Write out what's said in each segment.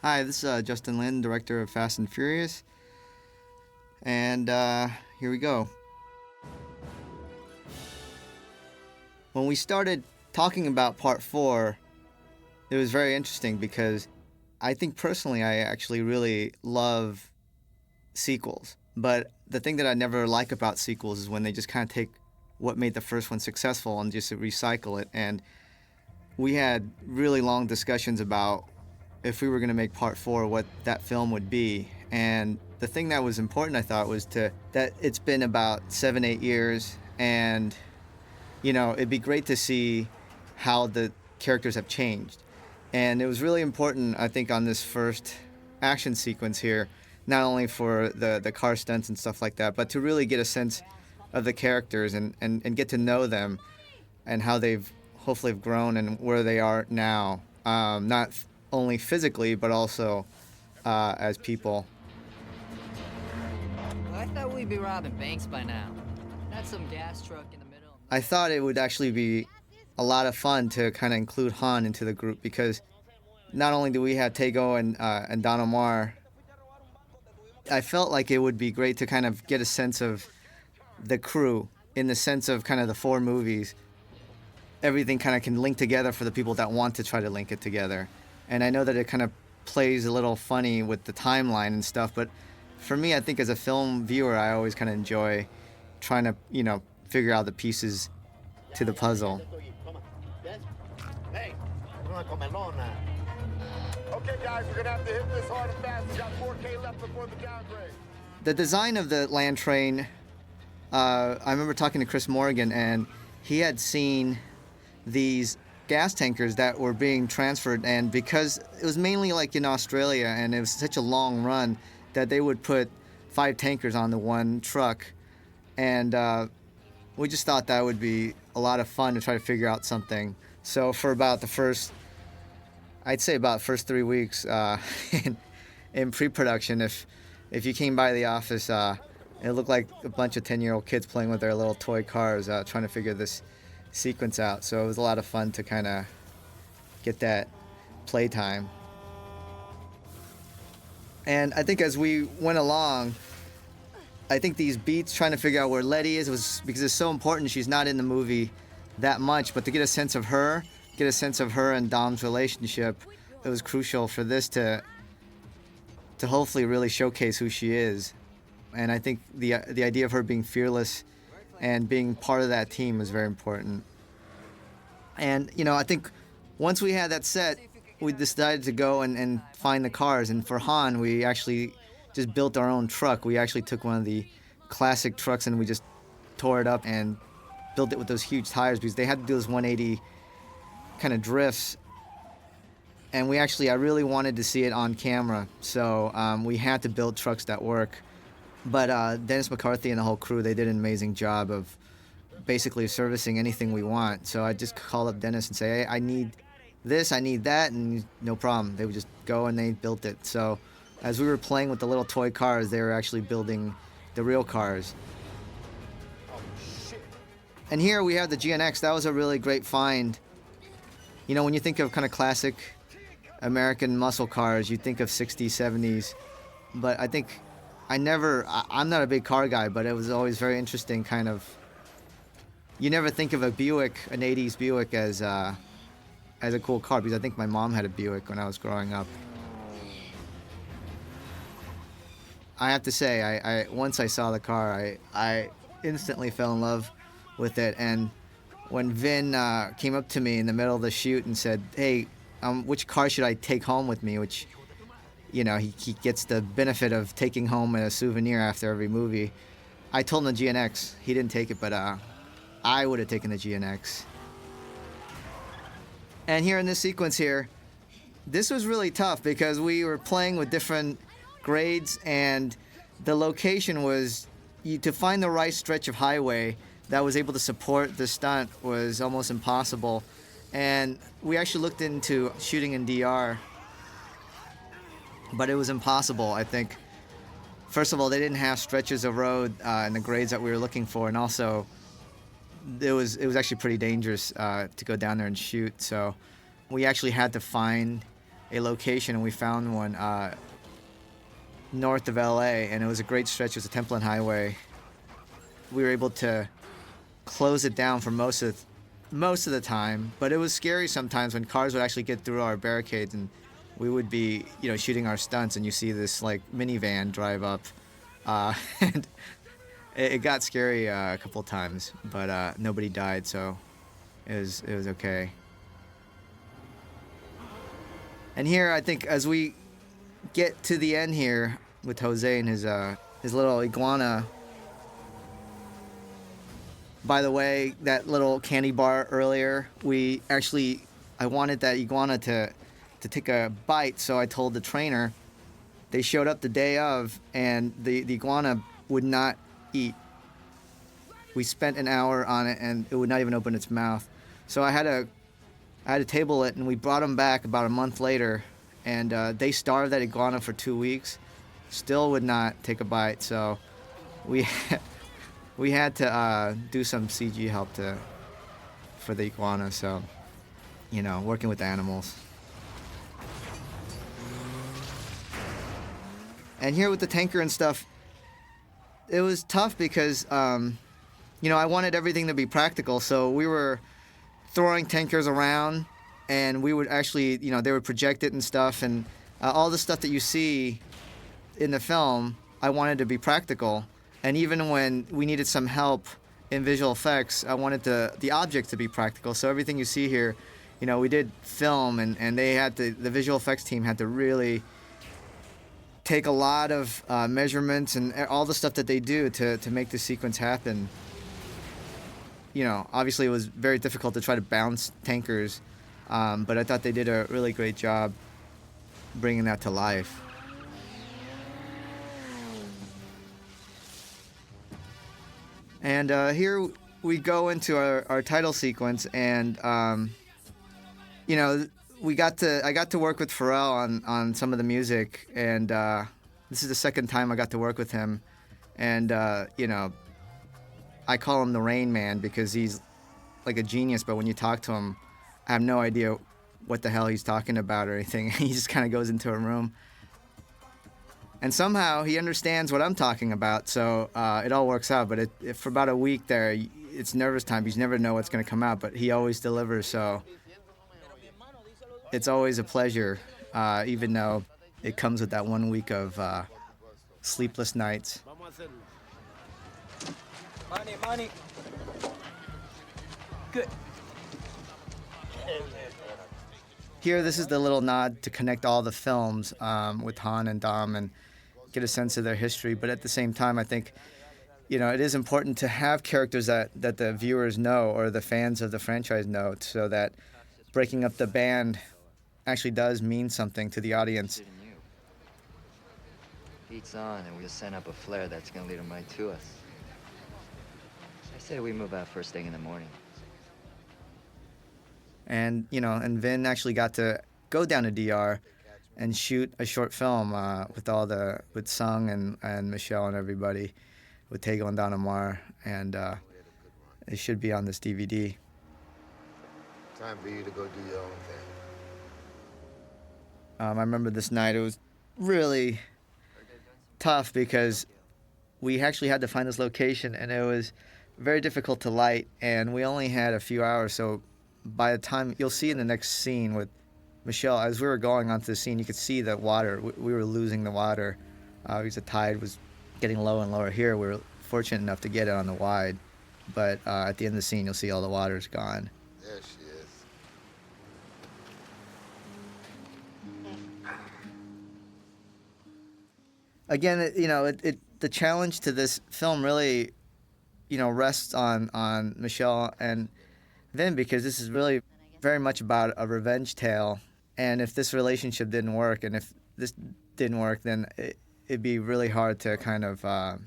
Hi, this is Justin Lin, director of Fast and Furious, and here we go. When we started talking about part four, it was very interesting because I think personally I actually really love sequels. But the thing that I never like about sequels is when they just kind of take what made the first one successful and just recycle it. And we had really long discussions about if we were going to make part four, what that film would be. And the thing that was important, I thought, was that it's been about 7, 8 years, and it'd be great to see how the characters have changed. And it was really important, I think, on this first action sequence here, not only for the car stunts and stuff like that, but to really get a sense of the characters and get to know them and how they've hopefully have grown and where they are now. Not only physically, but also as people. I thought we'd be robbing banks by now. That's some gas truck in the middle. I thought it would actually be a lot of fun to kind of include Han into the group because not only do we have Tego and Don Omar, I felt like it would be great to kind of get a sense of the crew in the sense of kind of the four movies. Everything kind of can link together for the people that want to try to link it together. And I know that it kind of plays a little funny with the timeline and stuff, but for me, I think as a film viewer, I always kind of enjoy trying to, figure out the pieces to the puzzle. Hey, okay, guys, we're gonna have to hit this hard and fast. We got 4K left before the downgrade. The design of the land train, I remember talking to Chris Morgan, and he had seen these gas tankers that were being transferred, and because it was mainly like in Australia and it was such a long run that they would put 5 tankers on the one truck, and we just thought that would be a lot of fun to try to figure out something. So for about I'd say about first 3 weeks in pre-production, if you came by the office, it looked like a bunch of 10-year-old kids playing with their little toy cars, trying to figure this sequence out. So it was a lot of fun to kind of get that playtime. And I think as we went along, I think these beats trying to figure out where Letty is was because it's so important. She's not in the movie that much, but to get a sense of her and Dom's relationship, it was crucial for this to hopefully really showcase who she is. And I think the idea of her being fearless and being part of that team was very important. And, I think once we had that set, we decided to go and find the cars. And for Han, we actually just built our own truck. We actually took one of the classic trucks and we just tore it up and built it with those huge tires because they had to do those 180 kind of drifts. And I really wanted to see it on camera. So we had to build trucks that work. But Dennis McCarthy and the whole crew, they did an amazing job of basically servicing anything we want. So I just called up Dennis and say, hey, I need this, I need that, and no problem. They would just go and they built it. So as we were playing with the little toy cars, they were actually building the real cars. And here we have the GNX. That was a really great find. When you think of kind of classic American muscle cars, you think of 60s, 70s. But I think I'm not a big car guy, but it was always very interesting kind of, you never think of a Buick, an 80s Buick as a cool car, because I think my mom had a Buick when I was growing up. I have to say, I once I saw the car, I instantly fell in love with it. And when Vin came up to me in the middle of the shoot and said, hey, which car should I take home with me, which, he gets the benefit of taking home a souvenir after every movie. I told him the GNX. He didn't take it, but I would have taken the GNX. And here in this sequence here, this was really tough because we were playing with different grades, and the location was, to find the right stretch of highway that was able to support the stunt was almost impossible. And we actually looked into shooting in DR, but it was impossible, I think. First of all, they didn't have stretches of road in the grades that we were looking for, and also it was actually pretty dangerous to go down there and shoot. So we actually had to find a location, and we found one north of LA, and it was a great stretch. It was a Templin Highway. We were able to close it down for most of the time, but it was scary sometimes when cars would actually get through our barricades, and we would be, shooting our stunts, and you see this like minivan drive up, and it got scary a couple times, but nobody died, so it was okay. And here, I think, as we get to the end here with Jose and his little iguana. By the way, that little candy bar earlier, I wanted that iguana to take a bite, so I told the trainer. They showed up the day of, and the iguana would not eat. We spent an hour on it, and it would not even open its mouth. So I had to table it, and we brought them back about a month later, and they starved that iguana for 2 weeks. Still would not take a bite, so we had to do some CG help for the iguana, so, working with the animals. And here with the tanker and stuff, it was tough because, I wanted everything to be practical, so we were throwing tankers around, and we would actually, they would project it and stuff, and all the stuff that you see in the film, I wanted to be practical. And even when we needed some help in visual effects, I wanted the objects to be practical. So everything you see here, we did film, and they had the visual effects team had to really take a lot of measurements and all the stuff that they do to make the sequence happen. Obviously it was very difficult to try to bounce tankers, but I thought they did a really great job bringing that to life. And here we go into our title sequence, and I got to work with Pharrell on some of the music, and this is the second time I got to work with him, and I call him the Rain Man because he's like a genius, but when you talk to him, I have no idea what the hell he's talking about or anything. He just kind of goes into a room. And somehow he understands what I'm talking about, so it all works out. But for about a week there, it's nervous time because you never know what's going to come out, but he always delivers, so it's always a pleasure, even though it comes with that 1 week of sleepless nights. Money. Good. Here, this is the little nod to connect all the films with Han and Dom and get a sense of their history. But at the same time, I think, it is important to have characters that the viewers know or the fans of the franchise know, so that breaking up the band actually does mean something to the audience. Beats on, and we'll send up a flare that's gonna lead them right to us. I say we move out first thing in the morning. And, and Vin actually got to go down to DR and shoot a short film with Sung and Michelle and everybody, with Tego and Don Omar, and it should be on this DVD. Time for you to go do your own thing. I remember this night, it was really tough because we actually had to find this location, and it was very difficult to light, and we only had a few hours, so by the time, you'll see in the next scene with Michelle, as we were going onto the scene, you could see the water. We were losing the water because the tide was getting lower and lower. Here, we were fortunate enough to get it on the wide, but at the end of the scene, you'll see all the water's gone. There she is. Again, the challenge to this film really, rests on Michelle and Vin, because this is really very much about a revenge tale. And if this relationship didn't work, and if this didn't work, then it'd be really hard to kind of have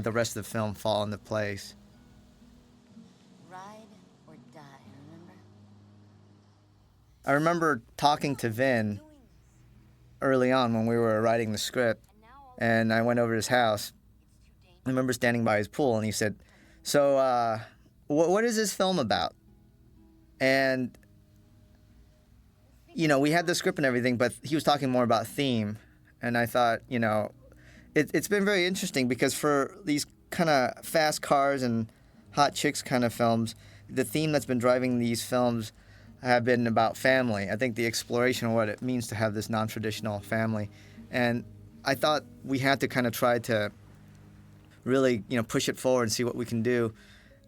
the rest of the film fall into place. Ride or die, remember? I remember talking to Vin early on when we were writing the script, and I went over to his house. I remember standing by his pool, and he said, so, what is this film about? And we had the script and everything, but he was talking more about theme. And I thought, it's been very interesting because for these kind of fast cars and hot chicks kind of films, the theme that's been driving these films have been about family. I think the exploration of what it means to have this non-traditional family. And I thought we had to kind of try to really, push it forward and see what we can do.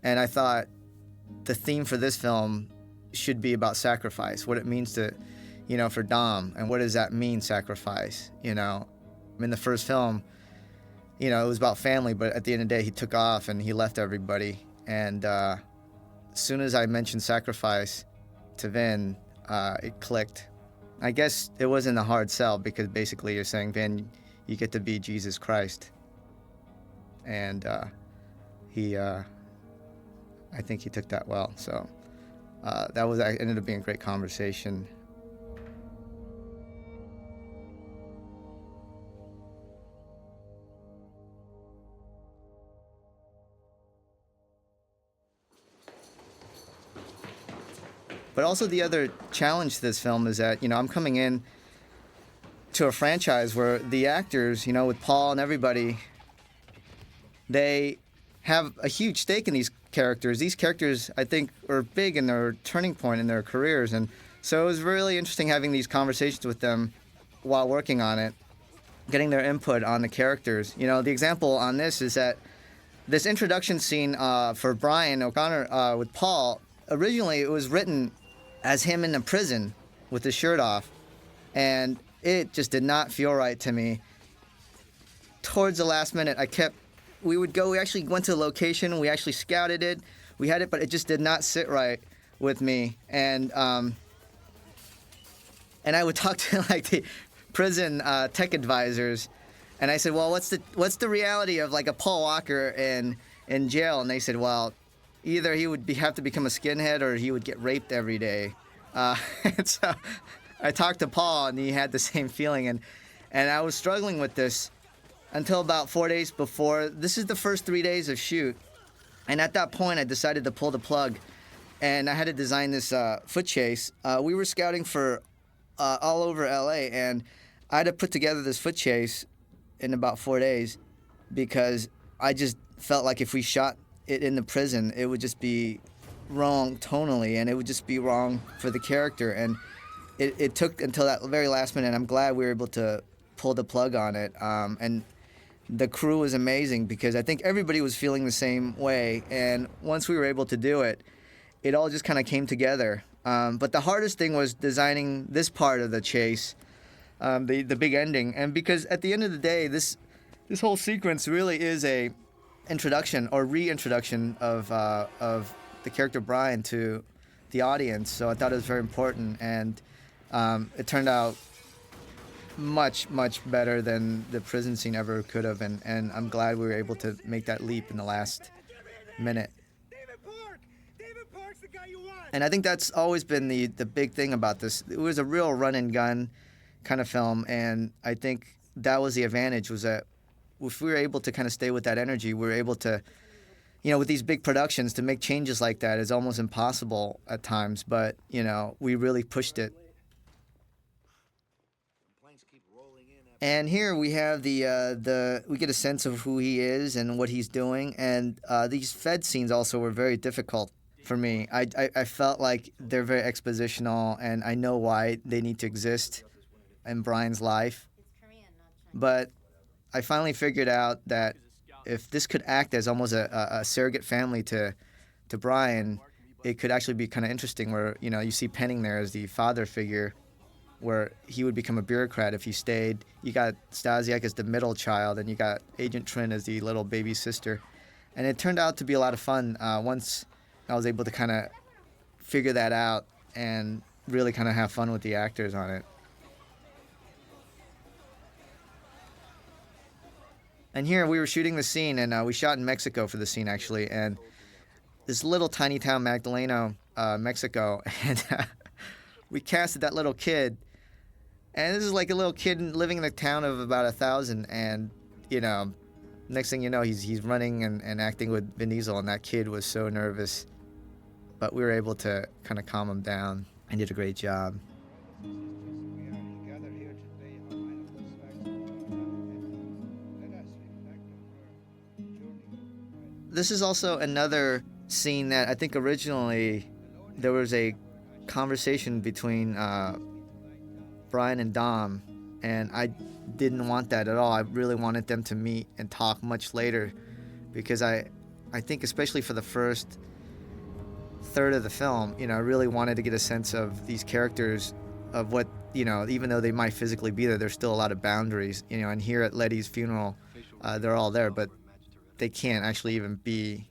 And I thought the theme for this film should be about sacrifice, what it means to, for Dom, and what does that mean, sacrifice, In the first film, it was about family, but at the end of the day, he took off and he left everybody. And as soon as I mentioned sacrifice to Vin, it clicked. I guess it wasn't a hard sell because basically you're saying, Vin, you get to be Jesus Christ. And I think he took that well. So that ended up being a great conversation. But also the other challenge to this film is that, I'm coming in to a franchise where the actors, with Paul and everybody, they have a huge stake in these characters. These characters, I think, are big in their turning point in their careers. And so it was really interesting having these conversations with them while working on it, getting their input on the characters. The example on this is that this introduction scene for Brian O'Connor with Paul, originally it was written as him in the prison with his shirt off. And it just did not feel right to me. Towards the last minute, we actually went to the location, we actually scouted it, we had it, but it just did not sit right with me. And I would talk to the prison tech advisors, and I said, well, what's the reality of a Paul Walker in jail? And they said, well, either he would have to become a skinhead or he would get raped every day. And so I talked to Paul, and he had the same feeling, and I was struggling with this until about 4 days before. This is the first 3 days of shoot, and at that point I decided to pull the plug, and I had to design this foot chase. We were scouting for all over LA, and I had to put together this foot chase in about 4 days because I just felt like if we shot it in the prison, it would just be wrong tonally, and it would just be wrong for the character. And it took until that very last minute, and I'm glad we were able to pull the plug on it. And the crew was amazing because I think everybody was feeling the same way. And once we were able to do it, it all just kind of came together. But the hardest thing was designing this part of the chase, the big ending. And because at the end of the day, this whole sequence really is a introduction or reintroduction of the character Brian to the audience. So I thought it was very important, and it turned out much, much better than the prison scene ever could have, and I'm glad we were able to make that leap in the last minute. David Park's the guy you want. And I think that's always been the big thing about this. It was a real run and gun kind of film, and I think that was the advantage, was that if we were able to kind of stay with that energy, we were able to, with these big productions, to make changes like that is almost impossible at times, but, we really pushed it. And here we have we get a sense of who he is and what he's doing, and these Fed scenes also were very difficult for me. I felt like they're very expositional, and I know why they need to exist in Brian's life. But I finally figured out that if this could act as almost a surrogate family to Brian, it could actually be kind of interesting where, you see Penning there as the father figure, where he would become a bureaucrat if he stayed. You got Stasiak as the middle child, and you got Agent Trin as the little baby sister. And it turned out to be a lot of fun once I was able to kind of figure that out and really kind of have fun with the actors on it. And here we were shooting the scene, and we shot in Mexico for the scene, actually. And this little tiny town, Magdalena, Mexico, and we casted that little kid. And this is like a little kid living in a town of about 1,000, and, next thing you know, he's running and acting with Vin Diesel, and that kid was so nervous. But we were able to kind of calm him down and did a great job. This is also another scene that I think originally there was a conversation between Brian and Dom, and I didn't want that at all. I really wanted them to meet and talk much later, because I think especially for the first third of the film, I really wanted to get a sense of these characters, of what, even though they might physically be there, there's still a lot of boundaries, and here at Letty's funeral, they're all there, but they can't actually even be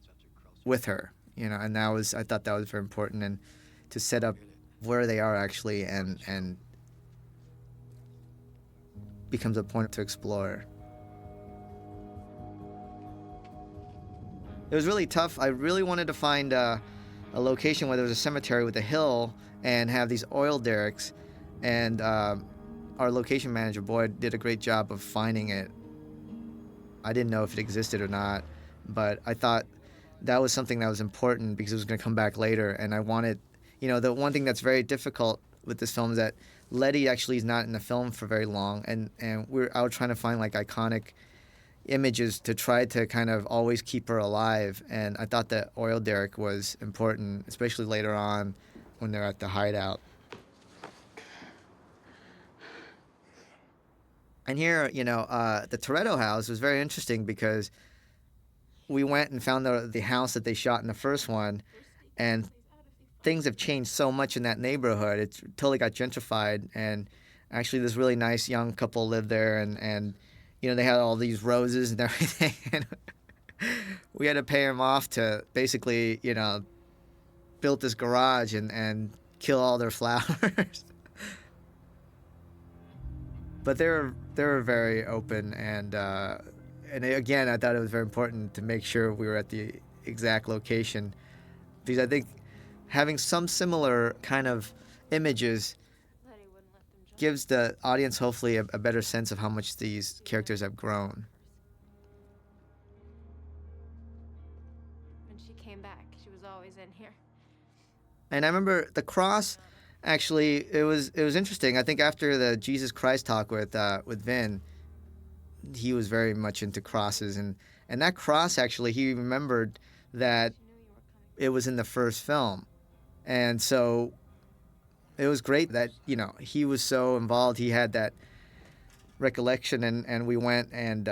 with her, and I thought that was very important, and to set up where they are actually, and becomes a point to explore. It was really tough. I really wanted to find a location where there was a cemetery with a hill and have these oil derricks, and our location manager, Boyd, did a great job of finding it. I didn't know if it existed or not, but I thought that was something that was important because it was going to come back later, and I wanted, the one thing that's very difficult with this film is that Letty actually is not in the film for very long, and I was trying to find like iconic images to try to kind of always keep her alive, and I thought that oil derrick was important, especially later on when they're at the hideout. And here, the Toretto house was very interesting because we went and found the house that they shot in the first one, and things have changed so much in that neighborhood. It's totally got gentrified, and actually this really nice young couple lived there, and they had all these roses and everything. And we had to pay them off to basically, build this garage and kill all their flowers. But they were very open, and again, I thought it was very important to make sure we were at the exact location, because I think having some similar kind of images gives the audience hopefully a better sense of how much these characters have grown. When she came back, she was always in here. And I remember the cross. Actually, it was interesting. I think after the Jesus Christ talk with Vin, he was very much into crosses, and that cross, actually, he remembered that it was in the first film, and so it was great that he was so involved. He had that recollection, and we went and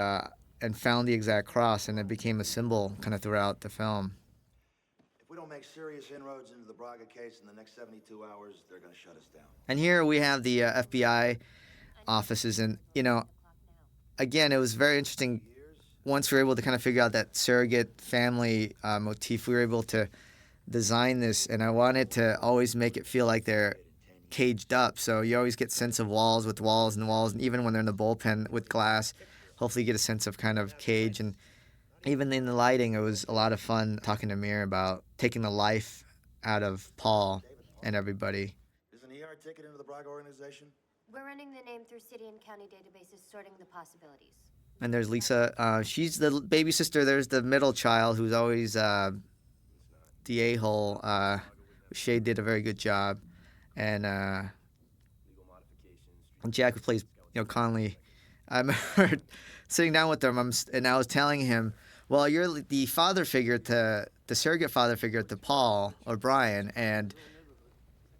found the exact cross, and it became a symbol kind of throughout the film. If we don't make serious inroads into the Braga case in the next 72 hours, they're going to shut us down. And here we have the FBI offices, and again, it was very interesting. Once we were able to kind of figure out that surrogate family motif, we were able to design this, and I wanted to always make it feel like they're caged up. So you always get sense of walls with walls and walls, and even when they're in the bullpen with glass, hopefully you get a sense of kind of cage. And even in the lighting, it was a lot of fun talking to Mir about taking the life out of Paul and everybody. Is an ER ticket into the Braga organization? We're running the name through city and county databases, sorting the possibilities. And there's Lisa. She's the baby sister. There's the middle child who's always the a-hole. Shay did a very good job. And Jack, who plays Conley, I remember sitting down with him, and I was telling him, well, you're the father figure the surrogate father figure to Paul or Brian, and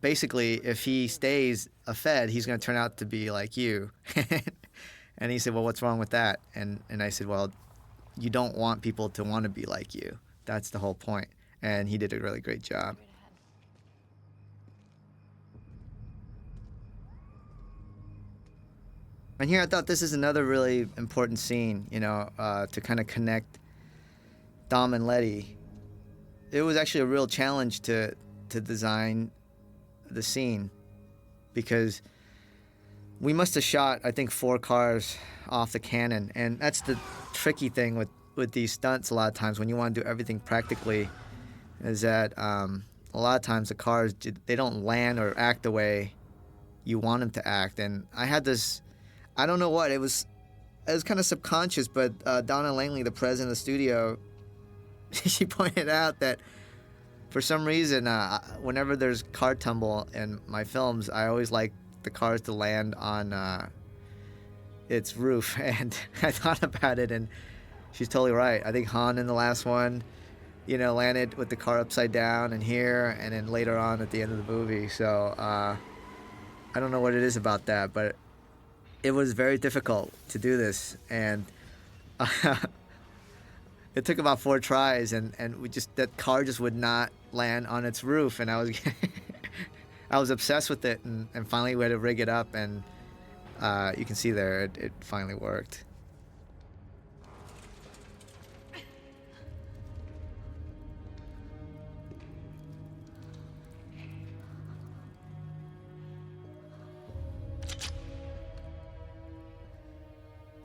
basically if he stays a Fed, he's going to turn out to be like you. And he said, well, what's wrong with that? And I said, well, you don't want people to want to be like you. That's the whole point. And he did a really great job. And here I thought this is another really important scene, to kind of connect Dom and Letty. It was actually a real challenge to design the scene, because we must have shot, I think, 4 cars off the Canon. And that's the tricky thing with these stunts a lot of times when you want to do everything practically, is that a lot of times the cars, they don't land or act the way you want them to act. And I had this, I don't know what, it was kind of subconscious, but Donna Langley, the president of the studio, she pointed out that for some reason, whenever there's car tumble in my films, I always like the cars to land on its roof, and I thought about it, and she's totally right. I think Han in the last one, landed with the car upside down, and here, and then later on at the end of the movie. So I don't know what it is about that, but it was very difficult to do this, and it took about 4 tries, and that car just would not land on its roof, and I was I was obsessed with it, and finally we had to rig it up, and you can see there it finally worked.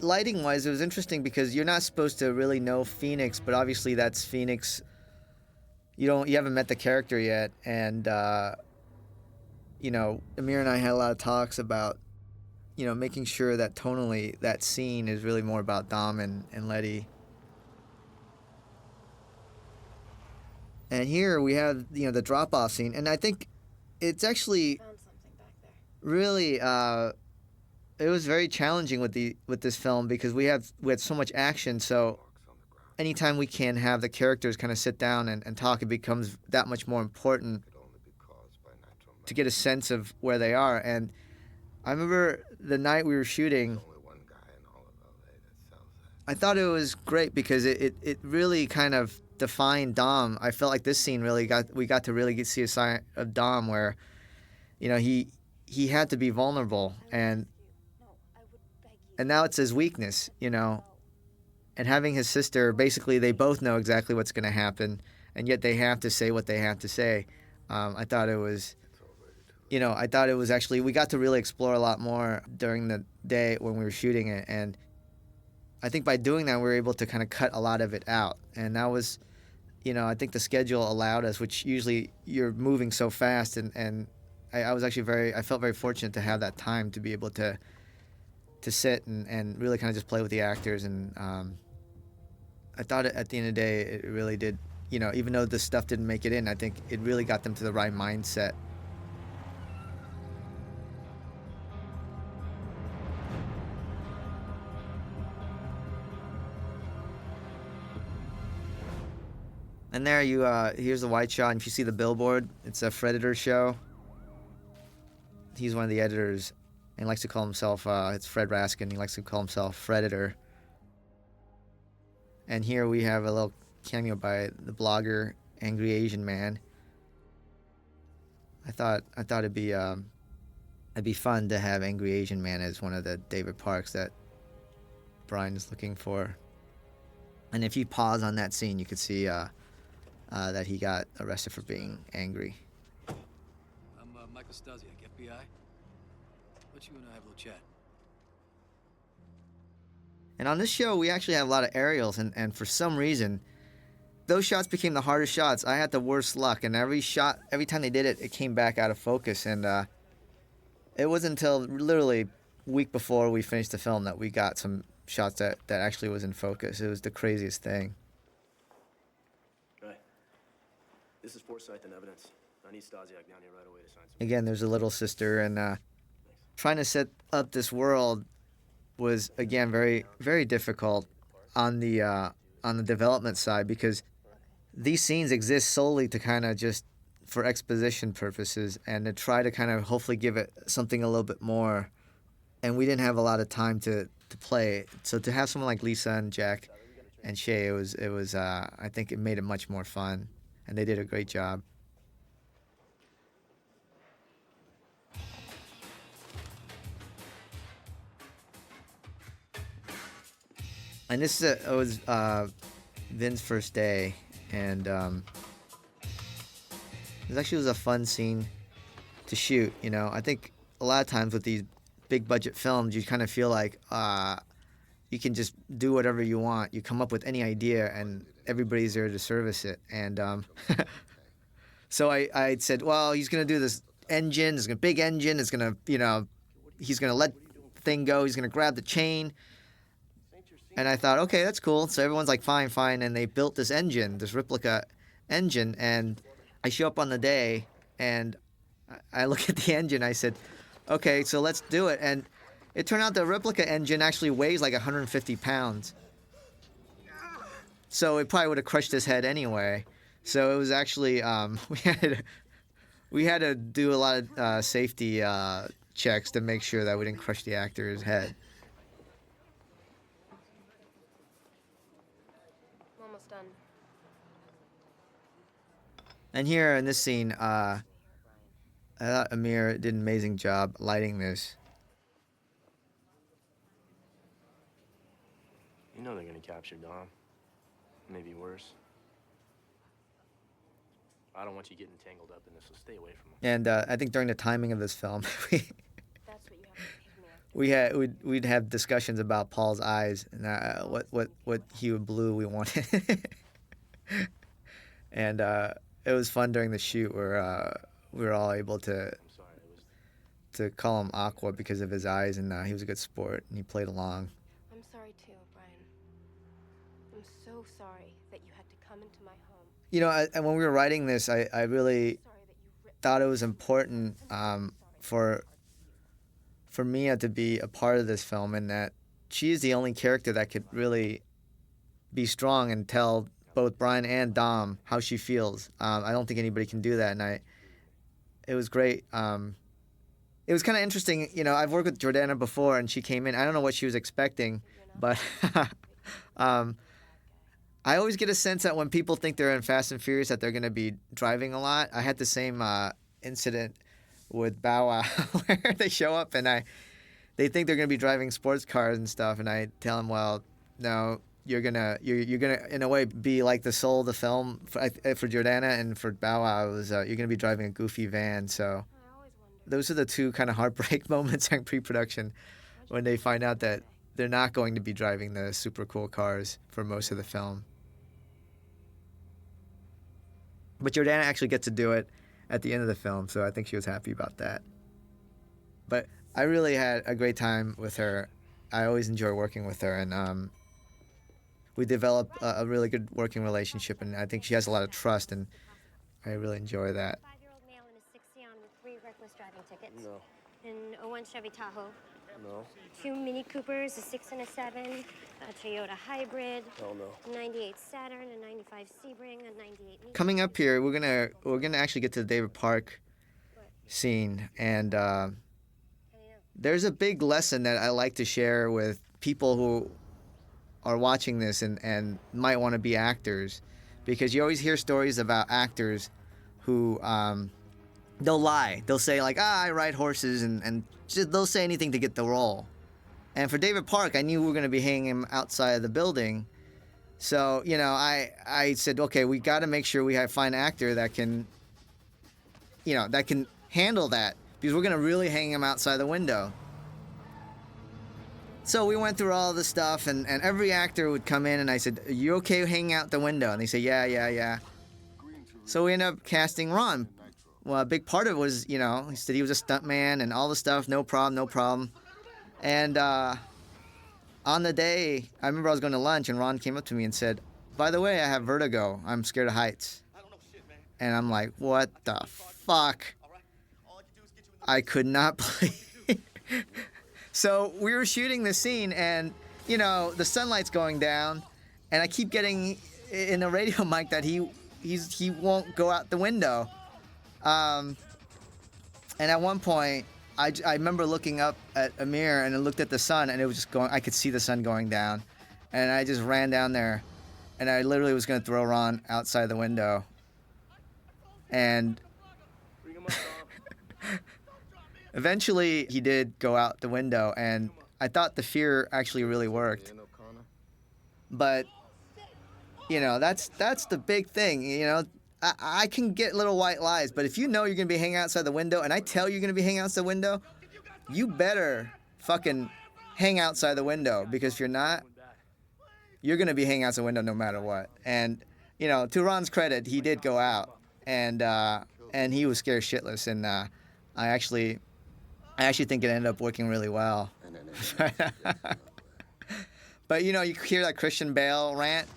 Lighting wise, it was interesting because you're not supposed to really know Phoenix, but obviously that's Phoenix. You haven't met the character yet, and Amir and I had a lot of talks about making sure that tonally that scene is really more about Dom and Letty. And here we have the drop off scene, and I think it's actually Found something back there. really it was very challenging with this film because we had so much action. So anytime we can have the characters kind of sit down and talk, it becomes that much more important to get a sense of where they are. And I remember the night we were shooting, I thought it was great because it really kind of defined Dom. I felt like this scene we got to really see a side of Dom where, he had to be vulnerable, and now it's his weakness, and having his sister, basically they both know exactly what's going to happen, and yet they have to say what they have to say. I thought it was actually, we got to really explore a lot more during the day when we were shooting it, and I think by doing that we were able to kind of cut a lot of it out, and that was, I think the schedule allowed us, which usually you're moving so fast, and I was actually I felt very fortunate to have that time to be able to sit and really kind of just play with the actors, and I thought at the end of the day it really did, even though the stuff didn't make it in, I think it really got them to the right mindset. And there here's the wide shot, and if you see the billboard, it's a Predator show. He's one of the editors. And he likes to call himself, it's Fred Raskin, he likes to call himself Predator. And here we have a little cameo by the blogger, Angry Asian Man. I thought it'd be fun to have Angry Asian Man as one of the David Parks that Brian is looking for. And if you pause on that scene, you could see that he got arrested for being angry. I'm Michael Stasiak, FBI. Let you and I have a little chat. And on this show, we actually have a lot of aerials, and for some reason, those shots became the hardest shots. I had the worst luck, and every time they did it, it came back out of focus, and it wasn't until literally a week before we finished the film that we got some shots that actually was in focus. It was the craziest thing. Right. This is Forsyth and evidence. I need Stasiak down here right away to sign some... Again, there's a little sister, and trying to set up this world was, again, very, very difficult on the development side, because these scenes exist solely to kind of just for exposition purposes and to try to kind of hopefully give it something a little bit more. And we didn't have a lot of time to play. So to have someone like Lisa and Jack and Shay, it was I think it made it much more fun, and they did a great job. And this was Vin's first day, and it actually was a fun scene to shoot. I think a lot of times with these big budget films, you kind of feel like you can just do whatever you want. You come up with any idea, and everybody's there to service it. And so I said, well, he's gonna do this engine. It's a big engine. It's gonna, he's gonna let the thing go. He's gonna grab the chain. And I thought, okay, that's cool. So everyone's like, fine. And they built this engine, this replica engine. And I show up on the day, and I look at the engine. I said, okay, so let's do it. And it turned out the replica engine actually weighs like 150 pounds. So it probably would have crushed his head anyway. So it was actually, we had to do a lot of safety checks to make sure that we didn't crush the actor's head. I'm almost done. And here in this scene, I thought Amir did an amazing job lighting this. You know they're gonna capture Dom. Maybe worse. I don't want you getting tangled up in this, so stay away from him. And I think during the timing of this film, That's what you have to take me after. we'd have discussions about Paul's eyes and what hue of blue we wanted. And it was fun during the shoot where we were all able to call him Aqua because of his eyes, and he was a good sport and he played along. I'm sorry too, Brian. I'm so sorry that you had to come into my home. You know, and when we were writing this, I really Sorry that you ripped thought it was important for Mia to be a part of this film, and that she is the only character that could really be strong and tell both Brian and Dom how she feels. I don't think anybody can do that, and it was great. It was kind of interesting. You know, I've worked with Jordana before, and she came in. I don't know what she was expecting, but I always get a sense that when people think they're in Fast and Furious that they're going to be driving a lot. I had the same incident with Bow Wow where they show up and they think they're going to be driving sports cars and stuff, and I tell them, well, no, you're gonna in a way be like the soul of the film for Jordana, and for Bow Wow it was you're gonna be driving a goofy van. So I always wondered. those are the two kind of heartbreak moments in pre-production when they find out that they're not going to be driving the super cool cars for most of the film. But Jordana actually gets to do it at the end of the film, so I think she was happy about that. But I really had a great time with her. I always enjoy working with her, and we developed a really good working relationship, and I think she has a lot of trust, and I really enjoy that. 5-year-old male in a 60 on with 3 reckless driving tickets. No. An 01 Chevy Tahoe. No. 2 Mini Coopers, a 6 and a 7, a Toyota Hybrid, Oh no. a 98 Saturn, a 95 Sebring, a 98 Nissan. Coming up here, we're gonna actually get to the David Park scene, and there's a big lesson that I like to share with people who are watching this and might want to be actors, because you always hear stories about actors who they'll lie. They'll say like, I ride horses, and just, they'll say anything to get the role. And for David Park, I knew we were going to be hanging him outside of the building. So, you know, I said, okay, we got to make sure we find an actor that can, you know, that can handle that, because we're going to really hang him outside the window. So we went through all the stuff, and every actor would come in, and I said, are you okay hanging out the window? And they say, yeah. So we ended up casting Ron. Well, a big part of it was, you know, he said he was a stuntman and all the stuff, no problem. And on the day, I remember I was going to lunch, and Ron came up to me and said, by the way, I have vertigo. I'm scared of heights. And I'm like, what the fuck? I could not believe. So we were shooting this scene, and, you know, the sunlight's going down, and I keep getting in the radio mic that he won't go out the window. And at one point, I remember looking up at Amir, and I looked at the sun, and it was just going. I could see the sun going down, and I just ran down there, and I literally was going to throw Ron outside the window. And eventually, he did go out the window, and I thought the fear actually really worked. But, you know, that's the big thing, you know. I can get little white lies, but if you know you're going to be hanging outside the window, and I tell you're going to be hanging outside the window, you better fucking hang outside the window, because if you're not, you're going to be hanging outside the window no matter what. And, you know, to Ron's credit, he did go out, and he was scared shitless, and I actually think it ended up working really well. But, you know, you hear that Christian Bale rant.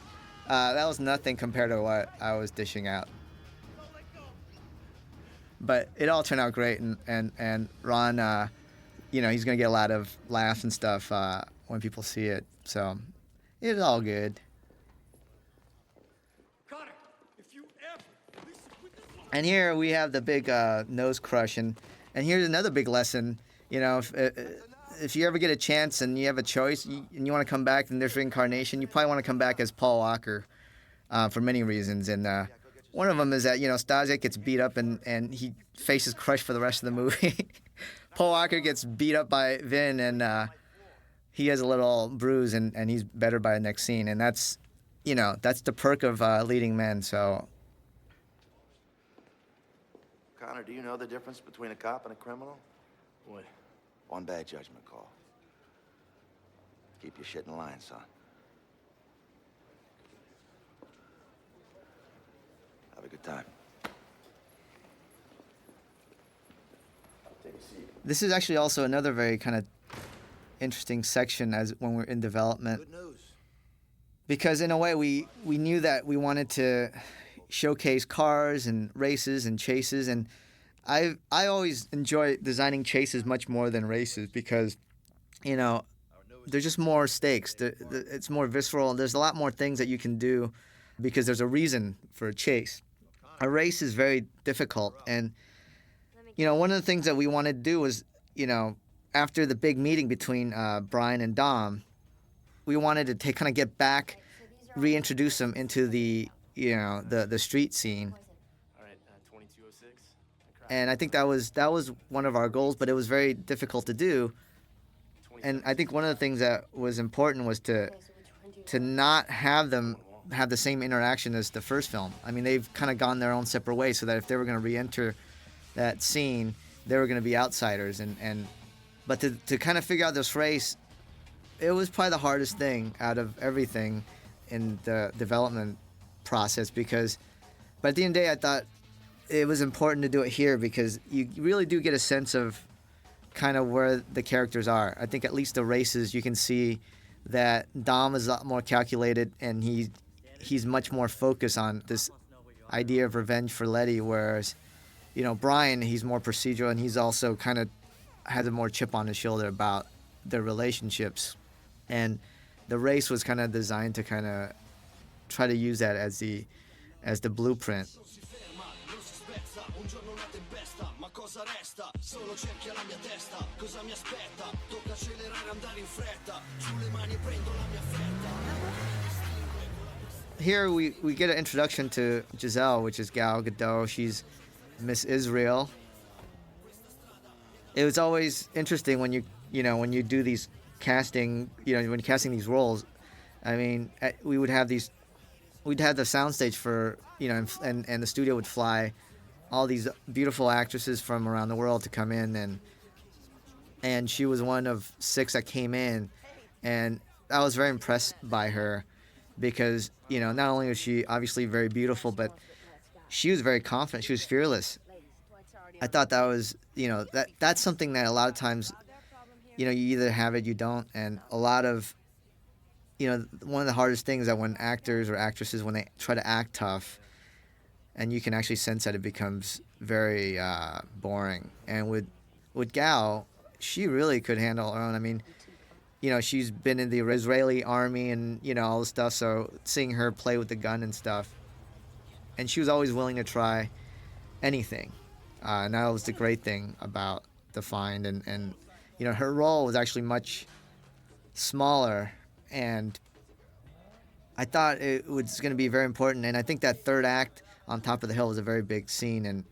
That was nothing compared to what I was dishing out. But it all turned out great, and Ron, he's gonna get a lot of laughs and stuff when people see it. So it's all good. And here we have the big nose crush, and here's another big lesson. If you ever get a chance and you have a choice and you want to come back in this reincarnation, you probably want to come back as Paul Walker for many reasons. And one of them is that, Stasiak gets beat up and he faces Crush for the rest of the movie. Paul Walker gets beat up by Vin, and he has a little bruise, and he's better by the next scene. And that's the perk of leading men. So, Connor, do you know the difference between a cop and a criminal? What? One bad judgment call. Keep your shit in line, son. Have a good time. Take a seat. This is actually also another very kind of interesting section as when we're in development. Good news. Because in a way we knew that we wanted to showcase cars and races and chases, and I always enjoy designing chases much more than races because, there's just more stakes. It's more visceral. There's a lot more things that you can do because there's a reason for a chase. A race is very difficult, and one of the things that we wanted to do was, after the big meeting between Brian and Dom, we wanted to kind of get back, reintroduce them into the the street scene. All right, 2206. And I think that was one of our goals, but it was very difficult to do. And I think one of the things that was important was to not have them have the same interaction as the first film. I mean, they've kind of gone their own separate ways, so that if they were going to re-enter that scene, they were going to be outsiders. But to kind of figure out this race, it was probably the hardest thing out of everything in the development process but at the end of the day, I thought it was important to do it here because you really do get a sense of kind of where the characters are. I think at least the races, you can see that Dom is a lot more calculated, and he's much more focused on this idea of revenge for Letty, whereas, Brian, he's more procedural, and he's also kind of has a more chip on his shoulder about their relationships. And the race was kind of designed to kind of try to use that as the blueprint. Here we get an introduction to Giselle, which is Gal Gadot. She's Miss Israel. It was always interesting when when you do these casting, when you're casting these roles. I mean, we'd have the soundstage for, and the studio would fly all these beautiful actresses from around the world to come in, and she was one of 6 that came in, and I was very impressed by her because, not only was she obviously very beautiful, but she was very confident. She was fearless. I thought that was, that's something that a lot of times, you either have it, you don't, and a lot of, one of the hardest things that when actors or actresses, when they try to act tough, and you can actually sense that it becomes very boring. And with Gal, she really could handle her own. I mean, she's been in the Israeli army and, all this stuff, so seeing her play with the gun and stuff, and she was always willing to try anything. And that was the great thing about The Find, and her role was actually much smaller, and I thought it was going to be very important. And I think that third act on top of the hill was a very big scene, and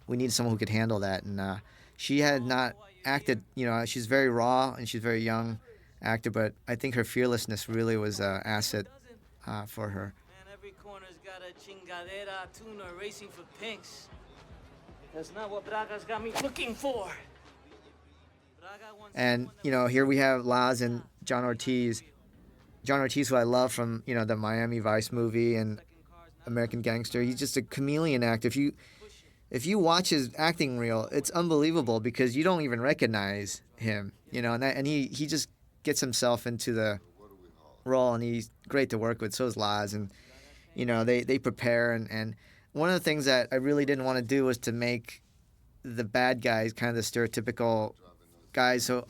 we needed someone who could handle that. And she had not acted, she's very raw and she's a very young actor, but I think her fearlessness really was an asset for her. Man, every corner's got a chingadera tuna racing for pinks. That's not what Braga's got me looking for. And, here we have Laz and John Ortiz. John Ortiz, who I love from, the Miami Vice movie and American Gangster. He's just a chameleon actor. If you watch his acting reel, it's unbelievable because you don't even recognize him, and he just gets himself into the role, and he's great to work with. So is Laz, and, they prepare. And one of the things that I really didn't want to do was to make the bad guys, kind of the stereotypical guys. So,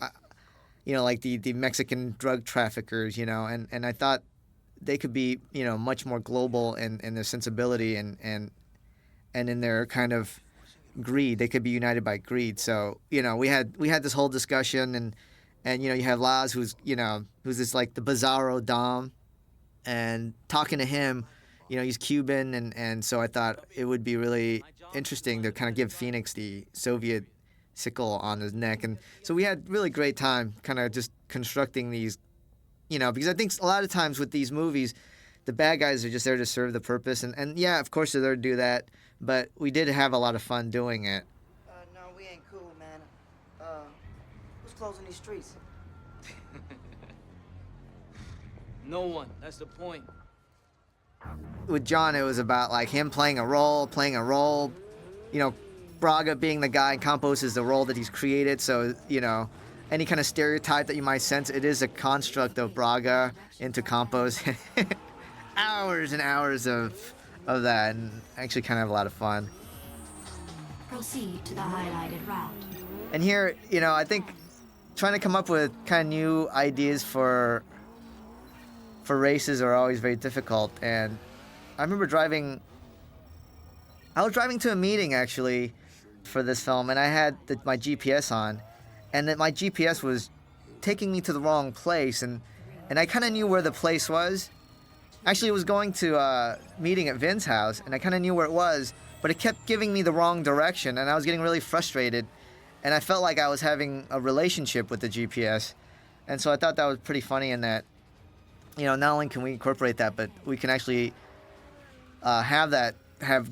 like the Mexican drug traffickers, and I thought they could be, much more global in their sensibility and in their kind of greed. They could be united by greed. So, we had this whole discussion, and you have Laz, who's this like the bizarro Dom, and talking to him, he's Cuban, and so I thought it would be really interesting to kind of give Phoenix the Soviet sickle on his neck. And so we had really great time kind of just constructing these, because I think a lot of times with these movies, the bad guys are just there to serve the purpose. And yeah, of course they're there to do that, but we did have a lot of fun doing it. No, we ain't cool, man. Who's closing these streets? No one. That's the point. With John, it was about like him playing a role, Braga being the guy, and Campos is the role that he's created. So, any kind of stereotype that you might sense, it is a construct of Braga into Campos. Hours and hours of that, and actually kind of have a lot of fun. Proceed to the highlighted route. And here, I think trying to come up with kind of new ideas for races are always very difficult. And I remember I was driving to a meeting actually for this film, and I had my GPS on, and that my GPS was taking me to the wrong place, and I kind of knew where the place was. Actually, it was going to a meeting at Vin's house, and I kind of knew where it was, but it kept giving me the wrong direction, and I was getting really frustrated, and I felt like I was having a relationship with the GPS. And so I thought that was pretty funny in that, not only can we incorporate that, but we can actually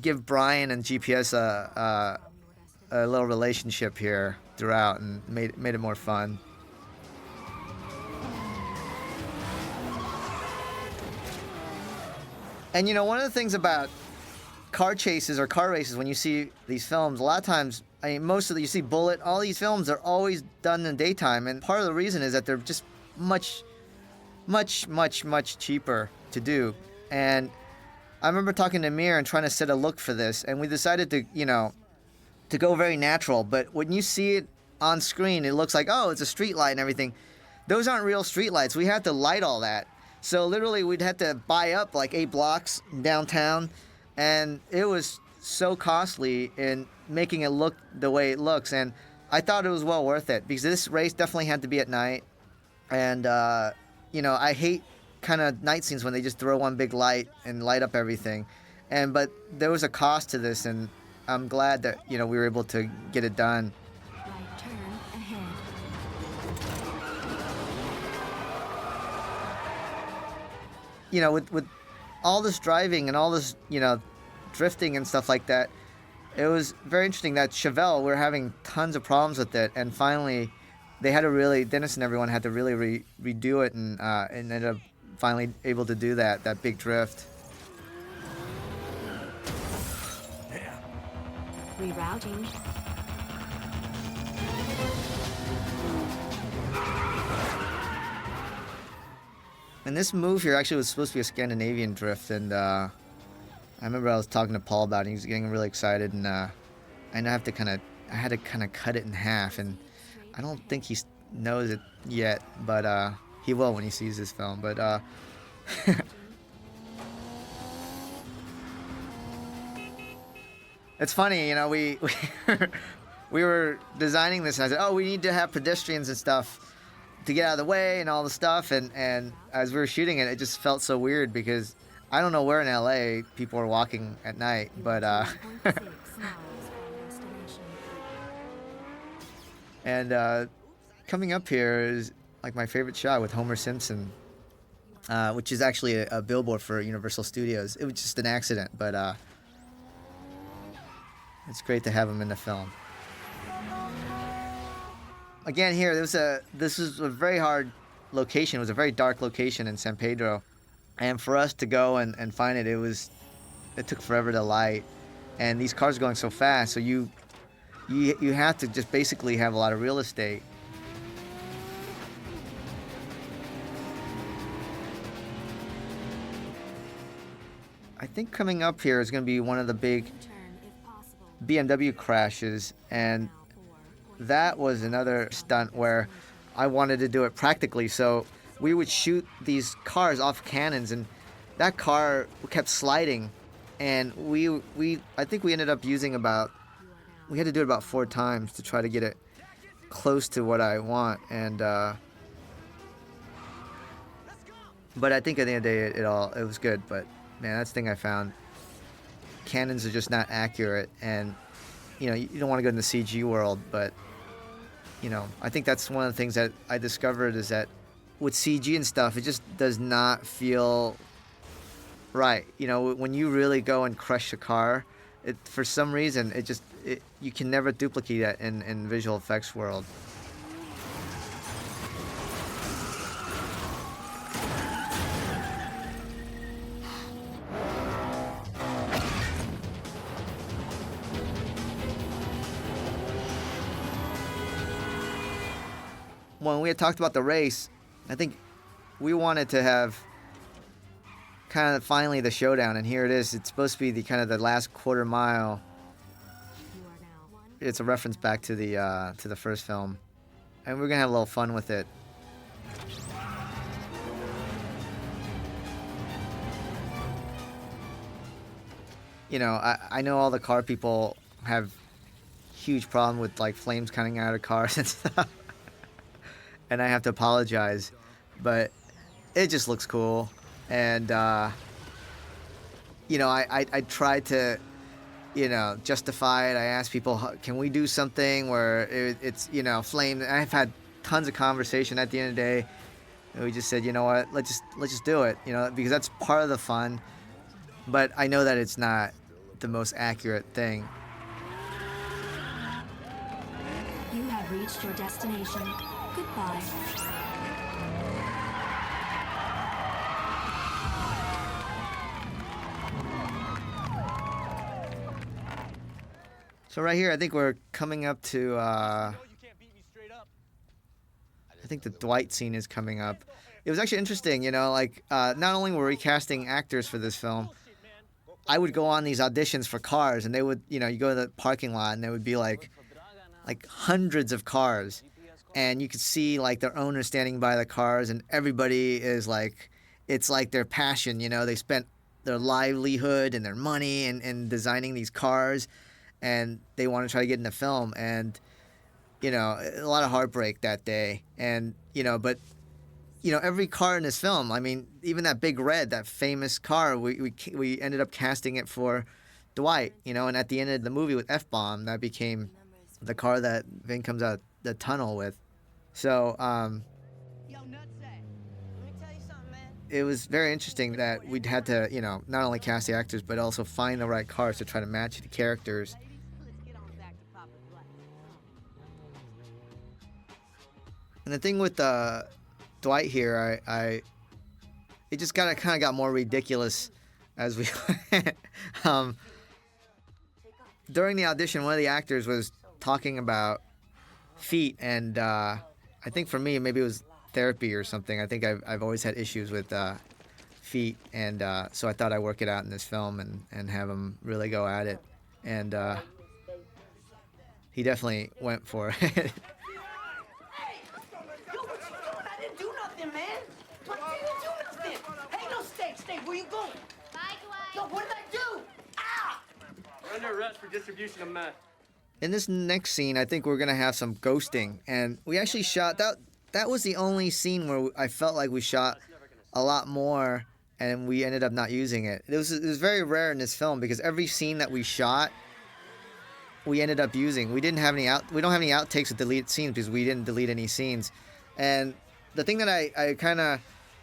give Brian and GPS a little relationship here throughout, and made it more fun. And one of the things about car chases or car races, when you see these films, a lot of times, you see Bullet, all these films are always done in the daytime, and part of the reason is that they're just much cheaper to do. And I remember talking to Amir and trying to set a look for this, and we decided to go very natural. But when you see it on screen, it looks like, oh, it's a street light and everything. Those aren't real street lights. We had to light all that. So literally we'd have to buy up like 8 blocks downtown, and it was so costly in making it look the way it looks. And I thought it was well worth it, because this race definitely had to be at night. And, I hate kind of night scenes when they just throw one big light and light up everything. But there was a cost to this, and I'm glad that, we were able to get it done. Right turn ahead. With all this driving and all this, drifting and stuff like that, it was very interesting that Chevelle, we're having tons of problems with it, and finally they had to really, Dennis and everyone had to really redo it, and ended up finally able to do that big drift. Rerouting. And this move here actually was supposed to be a Scandinavian drift, and I remember I was talking to Paul about it, and he was getting really excited, and I had to kind of cut it in half, and I don't think he knows it yet, but he will when he sees this film. But it's funny, we were designing this, and I said, oh, we need to have pedestrians and stuff to get out of the way and all the stuff, and as we were shooting it, it just felt so weird, because I don't know where in LA people are walking at night, but and coming up here is like my favorite shot with Homer Simpson, which is actually a billboard for Universal Studios. It was just an accident, but it's great to have him in the film. Again, here, this was a very hard location. It was a very dark location in San Pedro. And for us to go and find it, it took forever to light. And these cars are going so fast, so you have to just basically have a lot of real estate. I think coming up here is going to be one of the big BMW crashes, and that was another stunt where I wanted to do it practically. So we would shoot these cars off cannons, and that car kept sliding, and I think we ended up using we had to do it about 4 times to try to get it close to what I want, and but I think at the end of the day it was good. But man, that's the thing I found. Cannons are just not accurate, and you don't want to go in the CG world, but I think that's one of the things that I discovered is that with CG and stuff, it just does not feel right. When you really go and crush a car, for some reason you can never duplicate that in visual effects world. When we had talked about the race, I think we wanted to have kind of finally the showdown, and here it is. It's supposed to be the kind of the last quarter mile. It's a reference back to the first film, and we're gonna have a little fun with it. I know all the car people have huge problem with like flames coming out of cars and stuff. And I have to apologize, but it just looks cool. And, I tried to, justify it. I asked people, can we do something where it's flame? I've had tons of conversation at the end of the day. And we just said, you know what, let's just do it, because that's part of the fun. But I know that it's not the most accurate thing. You have reached your destination. Goodbye. So right here, I think we're coming up to, I think the Dwight scene is coming up. It was actually interesting, not only were we casting actors for this film, I would go on these auditions for cars, and they would, you go to the parking lot, and there would be like hundreds of cars. And you could see like their owners standing by the cars, and everybody is like, it's like their passion, they spent their livelihood and their money in designing these cars, and they want to try to get in the film. And, a lot of heartbreak that day. And, but, every car in this film, I mean, even that big red, that famous car, we ended up casting it for Dwight, and at the end of the movie with F-Bomb, that became the car that Vin comes out the tunnel with. So it was very interesting that we'd had to not only cast the actors but also find the right cars to try to match the characters. And the thing with Dwight here, it just kind of got more ridiculous as we went. During the audition, one of the actors was talking about feet, and I think for me maybe it was therapy or something. I think I've always had issues with feet, and so I thought I'd work it out in this film and have him really go at it, and he definitely went for it. Where you going? Bye, Dwight. Yo, what did I do? Ah! We're under arrest for distribution of meth. In this next scene, I think we're gonna have some ghosting, and we actually shot that. That was the only scene where I felt like we shot a lot more, and we ended up not using it. It was very rare in this film because every scene that we shot, we ended up using. We didn't have any we don't have any outtakes with deleted scenes because we didn't delete any scenes. And the thing that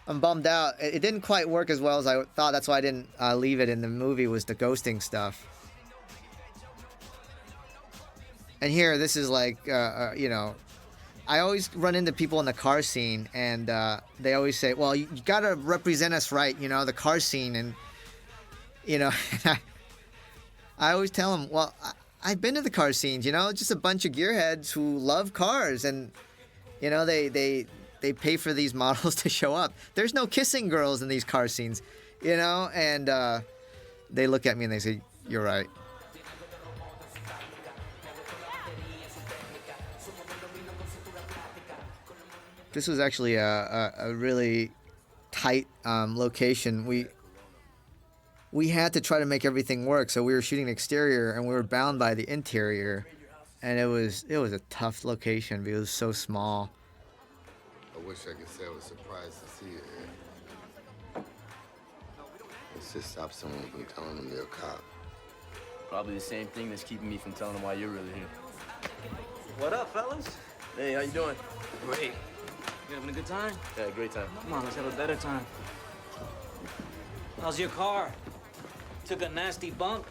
I'm bummed out. It didn't quite work as well as I thought. That's why I didn't leave it in the movie, was the ghosting stuff. And here, this is like, I always run into people in the car scene, and they always say, well, you got to represent us right, the car scene. And, I always tell them, well, I've been to the car scenes, just a bunch of gearheads who love cars, and, they pay for these models to show up. There's no kissing girls in these car scenes, and they look at me and they say, you're right. This was actually a really tight location. We had to try to make everything work, so we were shooting the exterior and we were bound by the interior, and it was a tough location because it was so small. I wish I could say I was surprised to see you here. Let's just stop someone from telling them they're a cop. Probably the same thing that's keeping me from telling them why you're really here. What up, fellas? Hey, how you doing? Great. You having a good time? Yeah, great time. Come on, let's have a better time. How's your car? Took a nasty bump?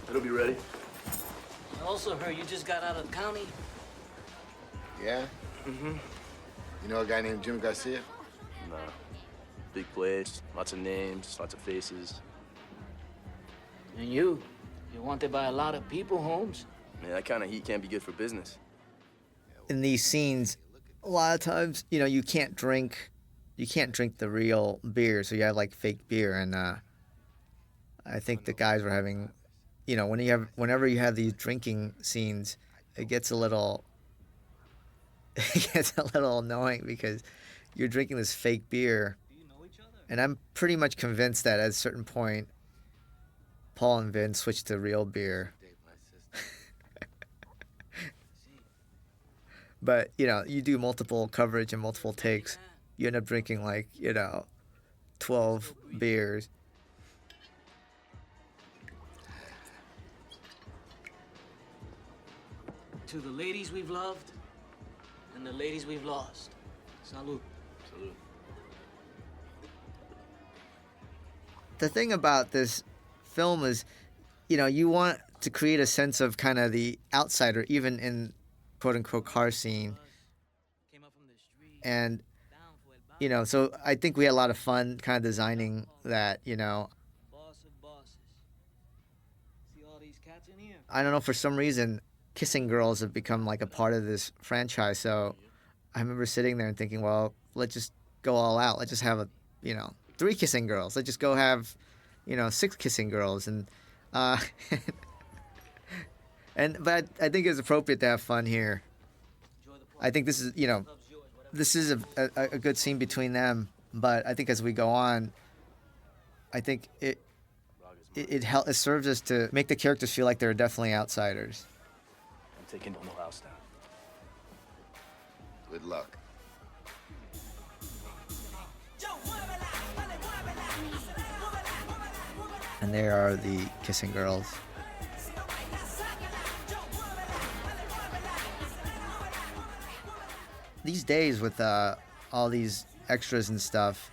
It'll be ready. I also heard you just got out of the county. Yeah? Mm-hmm. You know a guy named Jim Garcia? Nah. Big place, lots of names, lots of faces. And you're wanted by a lot of people, Holmes. Man, that kind of heat can't be good for business. In these scenes, a lot of times, you can't drink the real beer, so you have like fake beer, and I think the guys were having, whenever you have these drinking scenes, it gets a little annoying because you're drinking this fake beer, and I'm pretty much convinced that at a certain point, Paul and Vin switched to real beer. But, you do multiple coverage and multiple takes, you end up drinking 12 beers. To the ladies we've loved and the ladies we've lost. Salud. Salud. The thing about this film is, you want to create a sense of kind of the outsider, even in quote-unquote car scene. And, so I think we had a lot of fun kind of designing that, I don't know, for some reason, kissing girls have become like a part of this franchise. So I remember sitting there and thinking, well, let's just go all out. Let's just have 3 kissing girls. Let's just go have, 6 kissing girls. And, but I think it's appropriate to have fun here. I think this is, this is a good scene between them. But I think as we go on, I think it serves us to make the characters feel like they're definitely outsiders. I'm taking the whole house down. Good luck. And there are the kissing girls. These days with all these extras and stuff,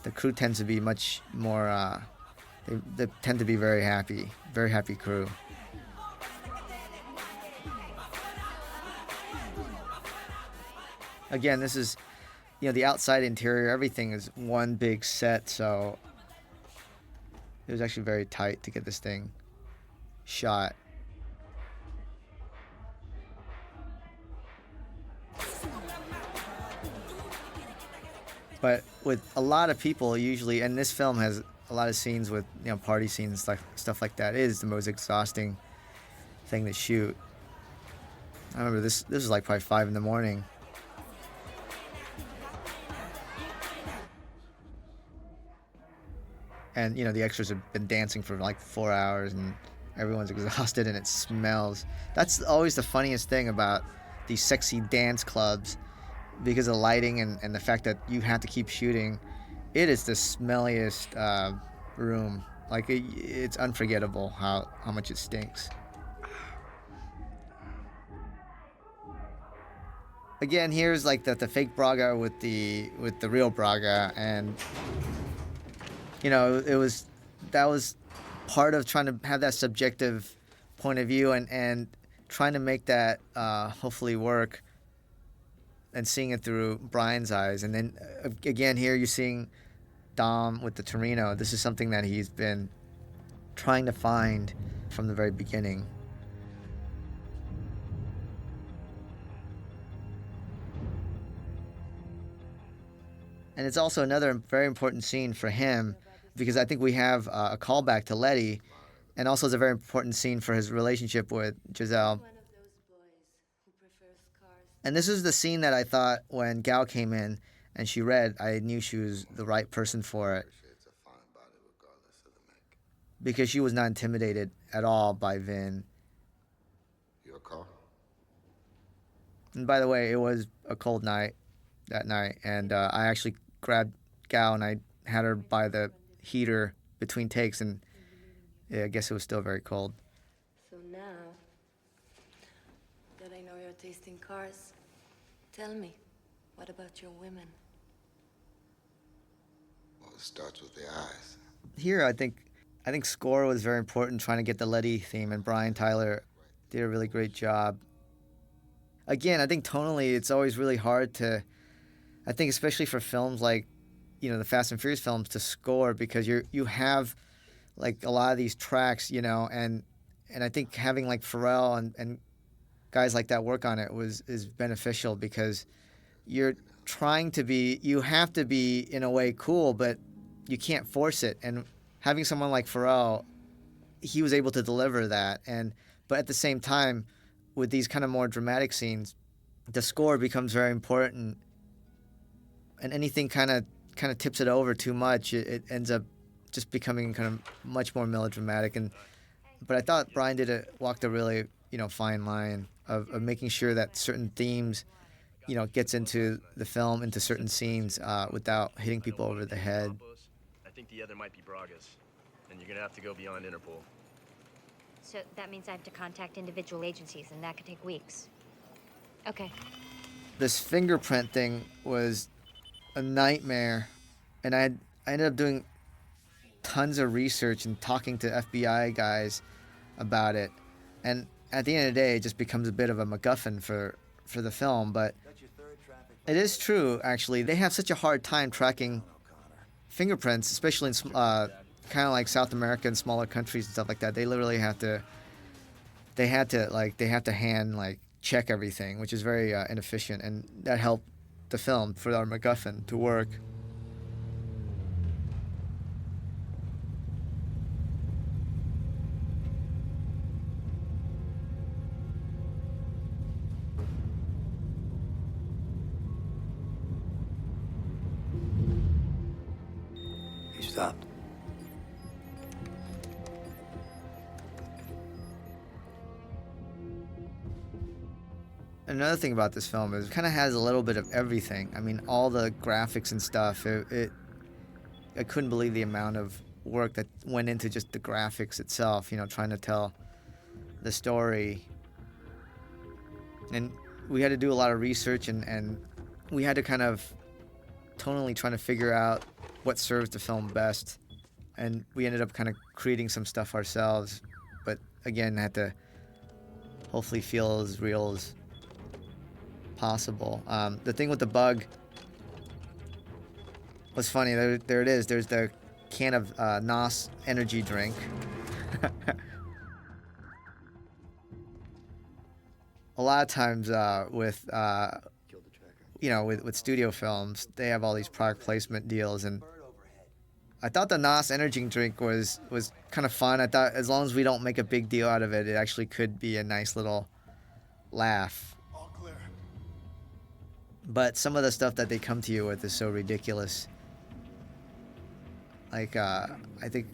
the crew tends to be much more, they tend to be very happy crew. Again, this is, the outside interior, everything is one big set, so it was actually very tight to get this thing shot. But with a lot of people usually, and this film has a lot of scenes with, party scenes, stuff like that, is the most exhausting thing to shoot. I remember this was like probably 5 a.m. And, the extras have been dancing for like 4 hours and everyone's exhausted and it smells. That's always the funniest thing about these sexy dance clubs, because of the lighting and the fact that you have to keep shooting. It is the smelliest room. Like, it's unforgettable how much it stinks. Again, here's like the fake Braga with the real Braga, and that was part of trying to have that subjective point of view and trying to make that hopefully work, and seeing it through Brian's eyes. And then again, here you're seeing Dom with the Torino. This is something that he's been trying to find from the very beginning. And it's also another very important scene for him, because I think we have a callback to Letty, and also it's a very important scene for his relationship with Giselle. One of those boys who prefers cars And this is the scene that I thought when Gal came in and she read, I knew she was the right person for it. Because she was not intimidated at all by Vin. Your car? And by the way, it was a cold night that night, and I actually grabbed Gal and I had her by the heater between takes, and yeah, I guess it was still very cold. So now that I know you're tasting cars, tell me, what about your women? Well, it starts with the eyes. Here, I think score was very important, trying to get the Letty theme, and Brian Tyler did a really great job. Again, I think tonally it's always really hard to, I think especially for films like, the Fast and Furious films, to score, because you have like a lot of these tracks, and I think having like Pharrell and guys like that work on it is beneficial, because you're trying to be, you have to be in a way cool, but you can't force it. And having someone like Pharrell, he was able to deliver that. But at the same time, with these kind of more dramatic scenes, the score becomes very important. And anything kind of tips it over too much, it ends up just becoming kind of much more melodramatic. But I thought Brian walked a really fine line of making sure that certain themes, gets into the film, into certain scenes, without hitting people over the head. I think the other might be Braga's, and you're gonna have to go beyond Interpol. So that means I have to contact individual agencies, and that could take weeks. Okay. This fingerprint thing was a nightmare, and I ended up doing tons of research and talking to FBI guys about it. And at the end of the day, it just becomes a bit of a MacGuffin for the film. But it is true, actually. They have such a hard time tracking fingerprints, especially in kind of like South America and smaller countries and stuff like that. They literally have to hand check everything, which is very inefficient, and that helped the film for our MacGuffin to work. He stopped. Another thing about this film is it kind of has a little bit of everything. I mean, all the graphics and stuff, I couldn't believe the amount of work that went into just the graphics itself, trying to tell the story. And we had to do a lot of research, and we had to kind of tonally trying to figure out what serves the film best. And we ended up kind of creating some stuff ourselves, but again, had to hopefully feel as real as possible. The thing with the bug was funny. There it is. There's the can of NOS energy drink. A lot of times with studio films, they have all these product placement deals, and I thought the NOS energy drink was kind of fun. I thought as long as we don't make a big deal out of it, it actually could be a nice little laugh. But some of the stuff that they come to you with is so ridiculous. Like, I think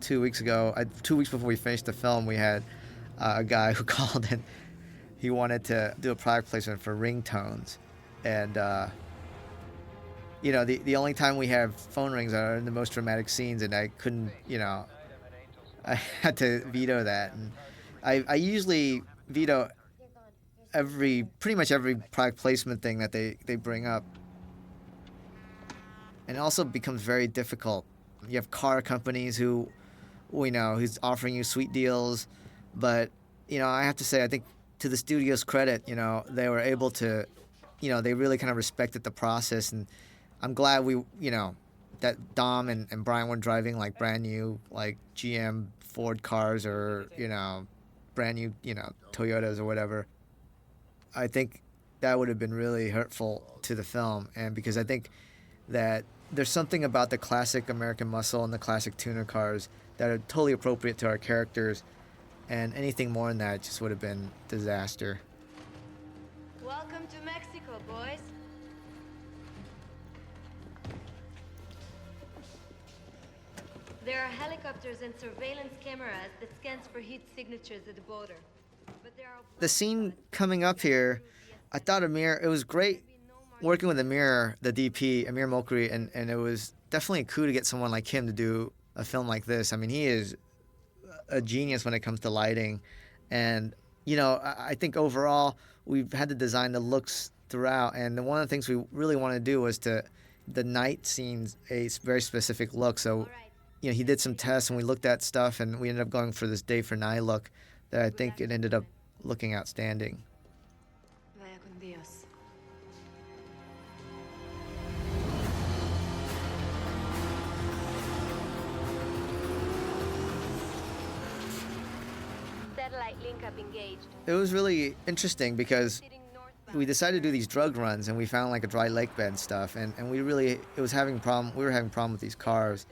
2 weeks ago, 2 weeks before we finished the film, we had a guy who called in. He wanted to do a product placement for ringtones. And, the only time we have phone rings are in the most dramatic scenes, and I couldn't, I had to veto that. And I usually veto pretty much every product placement thing that they bring up. And it also becomes very difficult. You have car companies who's offering you sweet deals, but I have to say, I think to the studio's credit, they were able to, they really kind of respected the process, and I'm glad that Dom and Brian were driving like brand new like GM Ford cars, or brand new Toyotas or whatever. I think that would have been really hurtful to the film, and because I think that there's something about the classic American muscle and the classic tuner cars that are totally appropriate to our characters, and anything more than that just would have been disaster. Welcome Welcome to Mexico, boys. There are helicopters and surveillance cameras that scans for heat signatures at the border. But there are The scene coming up here, I thought Amir, it was great working with Amir, the DP, Amir Mokri, and it was definitely a coup to get someone like him to do a film like this. I mean, he is a genius when it comes to lighting. And, you know, I think overall we've had to design the looks throughout. And one of the things we really wanted to do was the night scenes, a very specific look. So, you know, he did some tests and we looked at stuff and we ended up going for this day for night look that I think it ended up looking outstanding. Vaya con Dios. Satellite link up engaged. It was really interesting because we decided to do these drug runs and we found like a dry lake bed and stuff and we were having problem with these cars.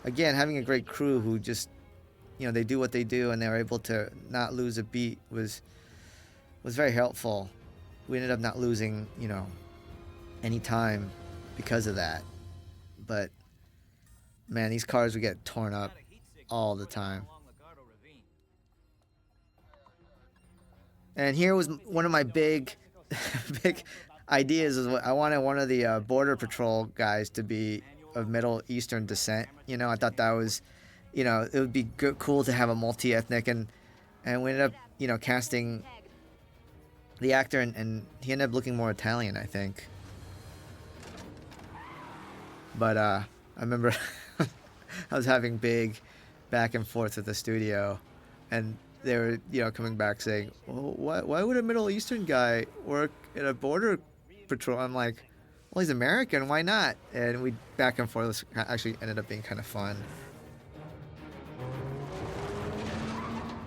Again, having a great crew who just, you know, they do what they do and they're able to not lose a beat was very helpful. We ended up not losing, you know, any time because of that. But man, these cars would get torn up all the time. And here was one of my big ideas is I wanted one of the border patrol guys to be of Middle Eastern descent. You know, I thought that was, you know, it would be cool to have a multi-ethnic, and we ended up, you know, casting the actor, and he ended up looking more Italian, I think. But I remember I was having big back and forth at the studio, and they were, you know, coming back saying, well, why would a Middle Eastern guy work at a border patrol? I'm like, well, he's American, why not? And we back and forth. This actually ended up being kind of fun.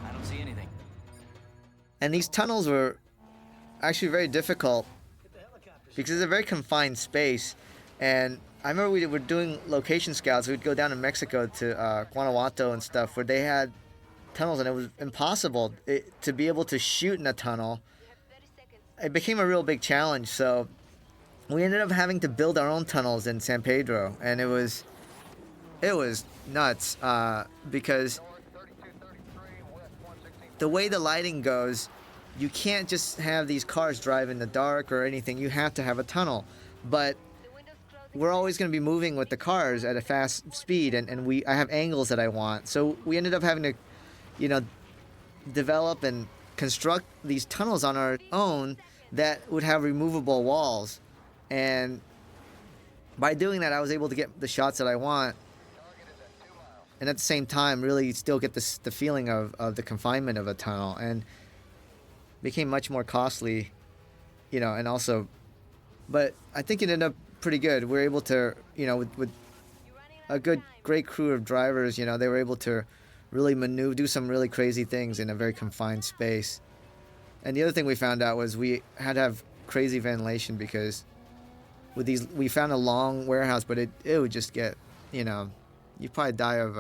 I don't see anything. And these tunnels were actually very difficult because it's a very confined space. And I remember we were doing location scouts. We'd go down to Mexico to Guanajuato and stuff where they had tunnels, and it was impossible to be able to shoot in a tunnel. It became a real big challenge, so we ended up having to build our own tunnels in San Pedro, and it was nuts because the way the lighting goes, you can't just have these cars drive in the dark or anything. You have to have a tunnel, but we're always going to be moving with the cars at a fast speed, and I have angles that I want. So we ended up having to, you know, develop and construct these tunnels on our own that would have removable walls. And by doing that, I was able to get the shots that I want, and at the same time really still get the feeling of the confinement of a tunnel, and became much more costly, you know, and also, but I think it ended up pretty good. We were able to, you know, with a great crew of drivers, you know, they were able to really do some really crazy things in a very confined space. And the other thing we found out was we had to have crazy ventilation because with these, we found a long warehouse, but it would just get, you know, you'd probably die of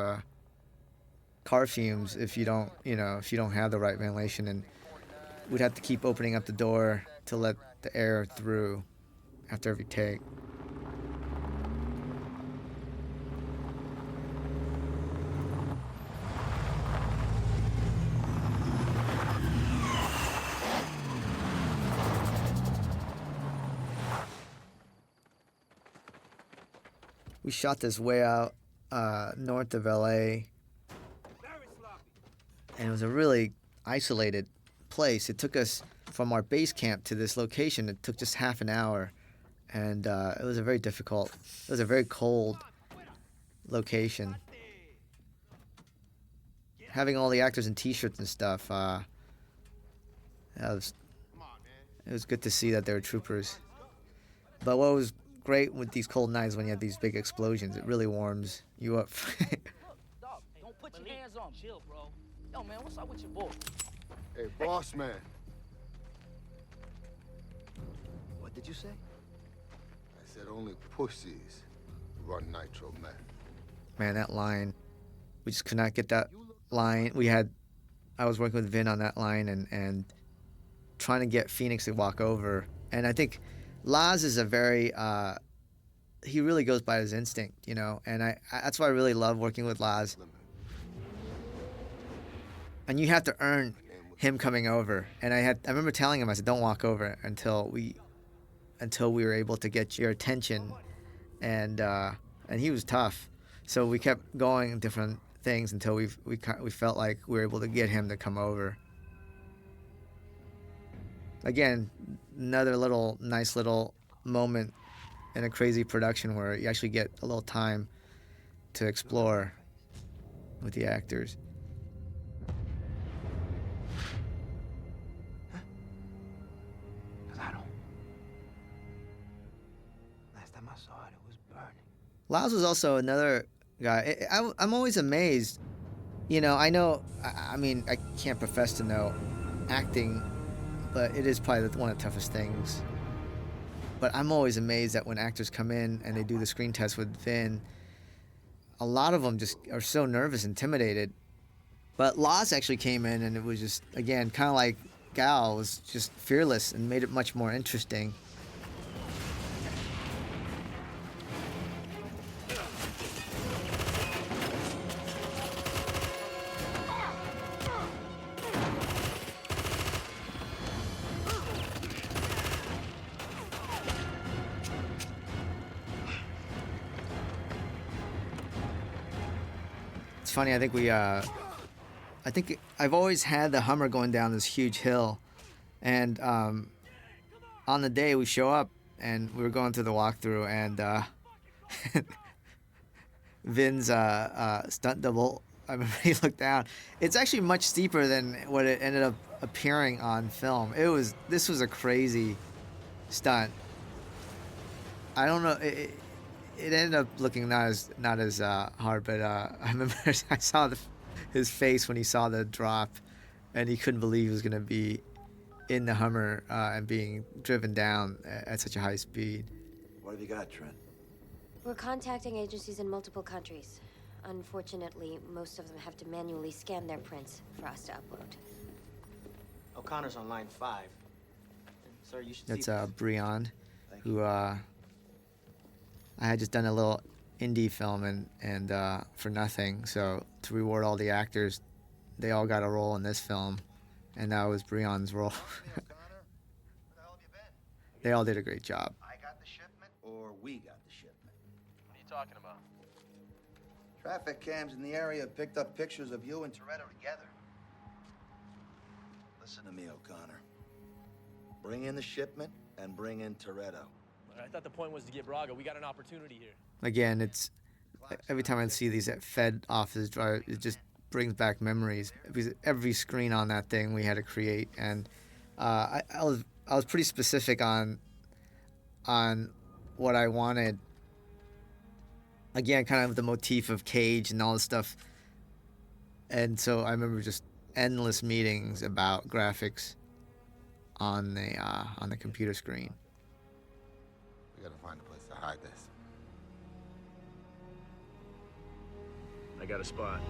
car fumes if you don't have the right ventilation, and we'd have to keep opening up the door to let the air through after every take. We shot this way out north of LA, and it was a really isolated place. It took us from our base camp to this location. It took just half an hour, and it was a very cold location. Having all the actors in t-shirts and stuff, it was good to see that they were troopers. But what was great with these cold nights when you have these big explosions, it really warms you up. Dog, don't put your hands on. Chill, bro. Yo, man, what's up with your boy? Hey, boss man. What did you say? I said only pussies run nitro, man. Man, that line, we just could not get that line. I was working with Vin on that line, and trying to get Phoenix to walk over. And I think Laz is a very he really goes by his instinct, you know, and that's why I really love working with Laz. And you have to earn him coming over. And I remember telling him, I said, don't walk over until we were able to get your attention. And he was tough. So we kept going different things until we felt like we were able to get him to come over. Again, another nice little moment in a crazy production where you actually get a little time to explore with the actors. Claro. Last time I saw it, it was burning. Laz was also another guy. I'm always amazed. You know, I mean, I can't profess to know acting, but it is probably one of the toughest things. But I'm always amazed that when actors come in and they do the screen test with Vin, a lot of them just are so nervous, intimidated. But Laz actually came in and it was just, again, kind of like Gal, was just fearless and made it much more interesting. Funny, I think I've always had the Hummer going down this huge hill, and on the day we show up and we were going through the walkthrough, and Vin's stunt double, I remember he looked down. It's actually much steeper than what it ended up appearing on film. This was a crazy stunt. I don't know. It ended up looking not as hard, but I remember I saw his face when he saw the drop, and he couldn't believe he was going to be in the Hummer and being driven down at such a high speed. What have you got, Trent? We're contacting agencies in multiple countries. Unfortunately, most of them have to manually scan their prints for us to upload. O'Connor's on line 5. Sir, you should That's see this. Breon, who I had just done a little indie film and for nothing. So to reward all the actors, they all got a role in this film, and that was Breon's role. They all did a great job. I got the shipment, or we got the shipment? What are you talking about? Traffic cams in the area picked up pictures of you and Toretto together. Listen to me, O'Connor. Bring in the shipment and bring in Toretto. I thought the point was to get Braga. We got an opportunity here. Again, it's every time I see these at Fed offices, it just brings back memories. Because every screen on that thing we had to create, and I was pretty specific on what I wanted. Again, kind of the motif of Cage and all this stuff. And so I remember just endless meetings about graphics on the computer screen. We gotta find a place to hide this. I got a spot.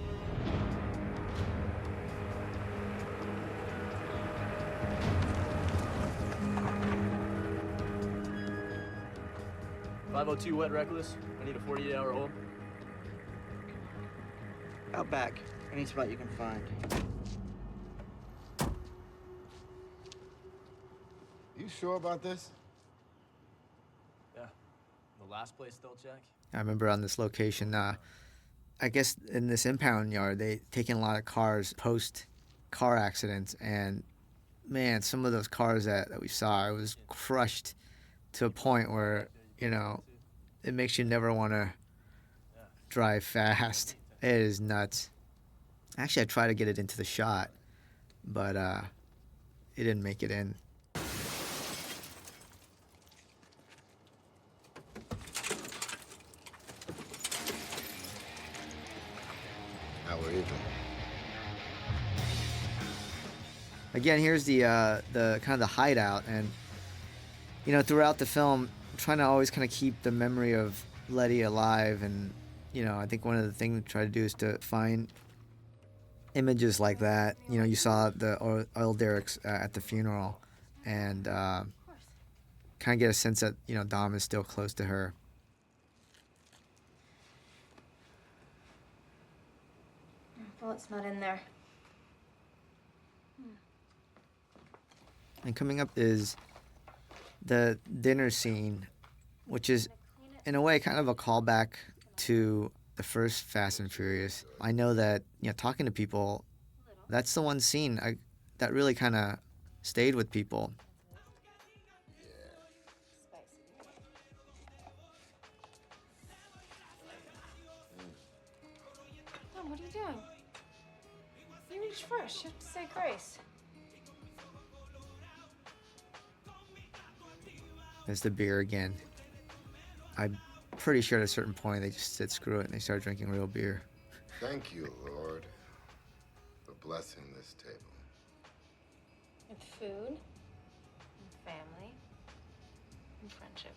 .502 Wet Reckless. I need a 48-hour hold. Out back. Any spot you can find. You sure about this? Yeah. The last place they'll check? I remember on this location, I guess in this impound yard, they taken a lot of cars post car accidents, and man, some of those cars that we saw, it was crushed to a point where, you know, it makes you never want to drive fast. It is nuts. Actually, I tried to get it into the shot, but it didn't make it in. Now we're even. Again, here's the kind of the hideout, and you know, throughout the film, I'm trying to always kind of keep the memory of Letty alive, and you know, I think one of the things we try to do is to find images like that. You know, you saw the oil derricks at the funeral, and kind of get a sense that, you know, Dom is still close to her. Bullet's not in there. And coming up is the dinner scene, which is, in a way, kind of a callback to the first Fast and Furious. I know that, you know, talking to people, that's the one scene that really kind of stayed with people. Mom, what are you doing? You reach first. You have to say grace. There's the beer again. I'm pretty sure at a certain point they just said screw it and they started drinking real beer. Thank you, Lord, for blessing this table. And food. And family. And friendship.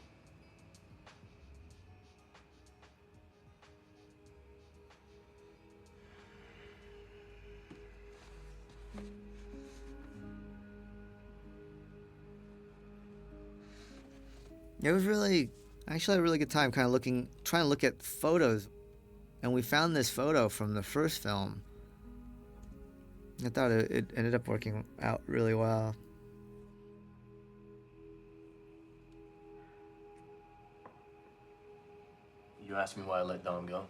It was really, actually a really good time kind of trying to look at photos. And we found this photo from the first film. I thought it ended up working out really well. You asked me why I let Dom go.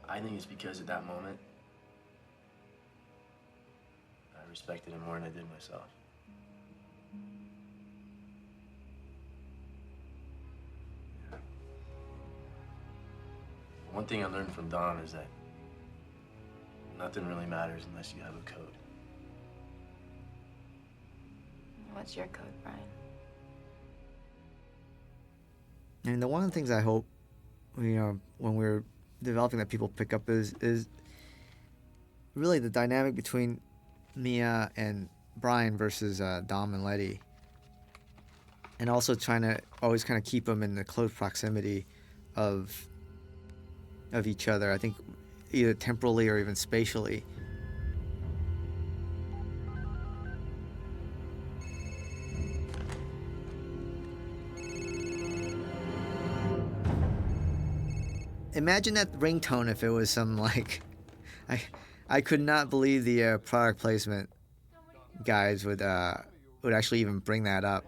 I think it's because at that moment, I respected him more than I did myself. Yeah. One thing I learned from Dom is that nothing really matters unless you have a code. What's your code, Brian? And one of the things I hope, you know, when we're developing that people pick up is really the dynamic between Mia and Brian versus Dom and Letty. And also trying to always kind of keep them in the close proximity of each other. I think either temporally or even spatially. Imagine that ringtone if it was some like, I could not believe the product placement guys would actually even bring that up.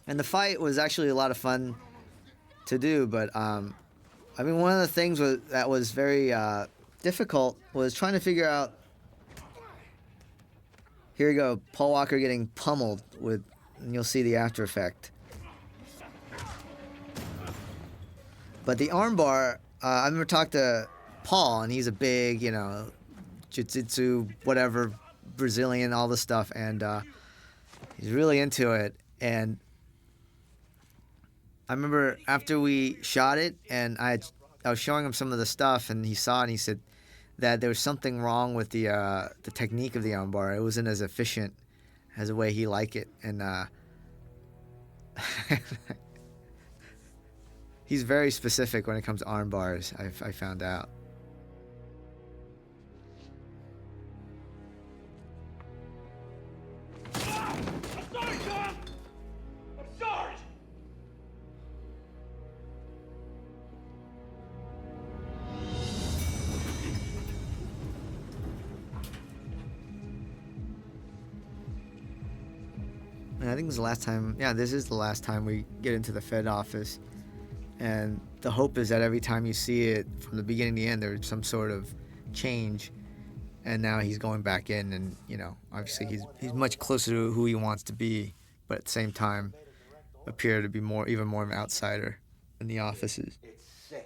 And the fight was actually a lot of fun to do, but I mean, one of the things that was very difficult was trying to figure out. Here you go, Paul Walker getting pummeled with, and you'll see the after effect. But the armbar, I remember talking to Paul, and he's a big, you know, jiu-jitsu, whatever, Brazilian, all this stuff, and he's really into it. And I remember after we shot it, and I was showing him some of the stuff, and he saw it, and he said that there was something wrong with the technique of the armbar. It wasn't as efficient as the way he liked it, and he's very specific when it comes to arm bars, I found out. I'm sorry, Tom! I'm sorry! And I think this is the last time, this is the last time we get into the Fed office. And the hope is that every time you see it, from the beginning to the end, there's some sort of change. And now he's going back in, and, you know, obviously he's much closer to who he wants to be, but at the same time appear to be even more of an outsider in the offices. It's safe.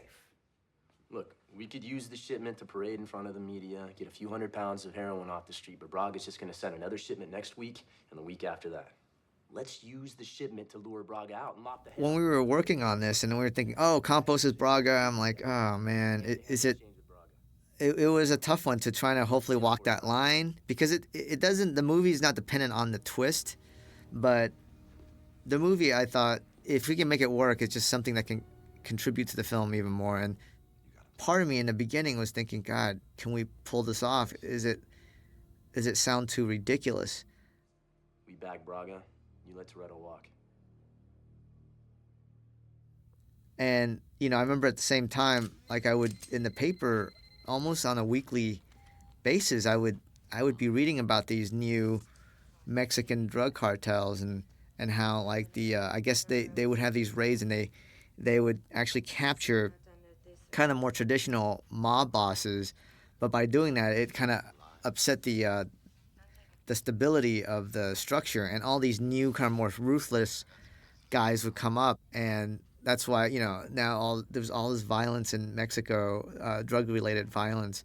Look, we could use the shipment to parade in front of the media, get a few 100 pounds of heroin off the street, but Braga's just gonna send another shipment next week and the week after that. Let's use the shipment to lure Braga out and mop the head. When we were working on this and we were thinking, oh, Campos is Braga, I'm like, oh, man, it was a tough one to try to hopefully walk that line, because it doesn't, the movie's not dependent on the twist, but the movie, I thought, if we can make it work, it's just something that can contribute to the film even more. And part of me in the beginning was thinking, God, can we pull this off? Does it sound too ridiculous? We back Braga. You let Toretto walk. And, you know, I remember at the same time, like I would, in the paper, almost on a weekly basis, I would be reading about these new Mexican drug cartels and how, like, I guess they would have these raids and they would actually capture kind of more traditional mob bosses. But by doing that, it kind of upset the stability of the structure, and all these new kind of more ruthless guys would come up. And that's why, you know, now there's all this violence in Mexico, drug-related violence.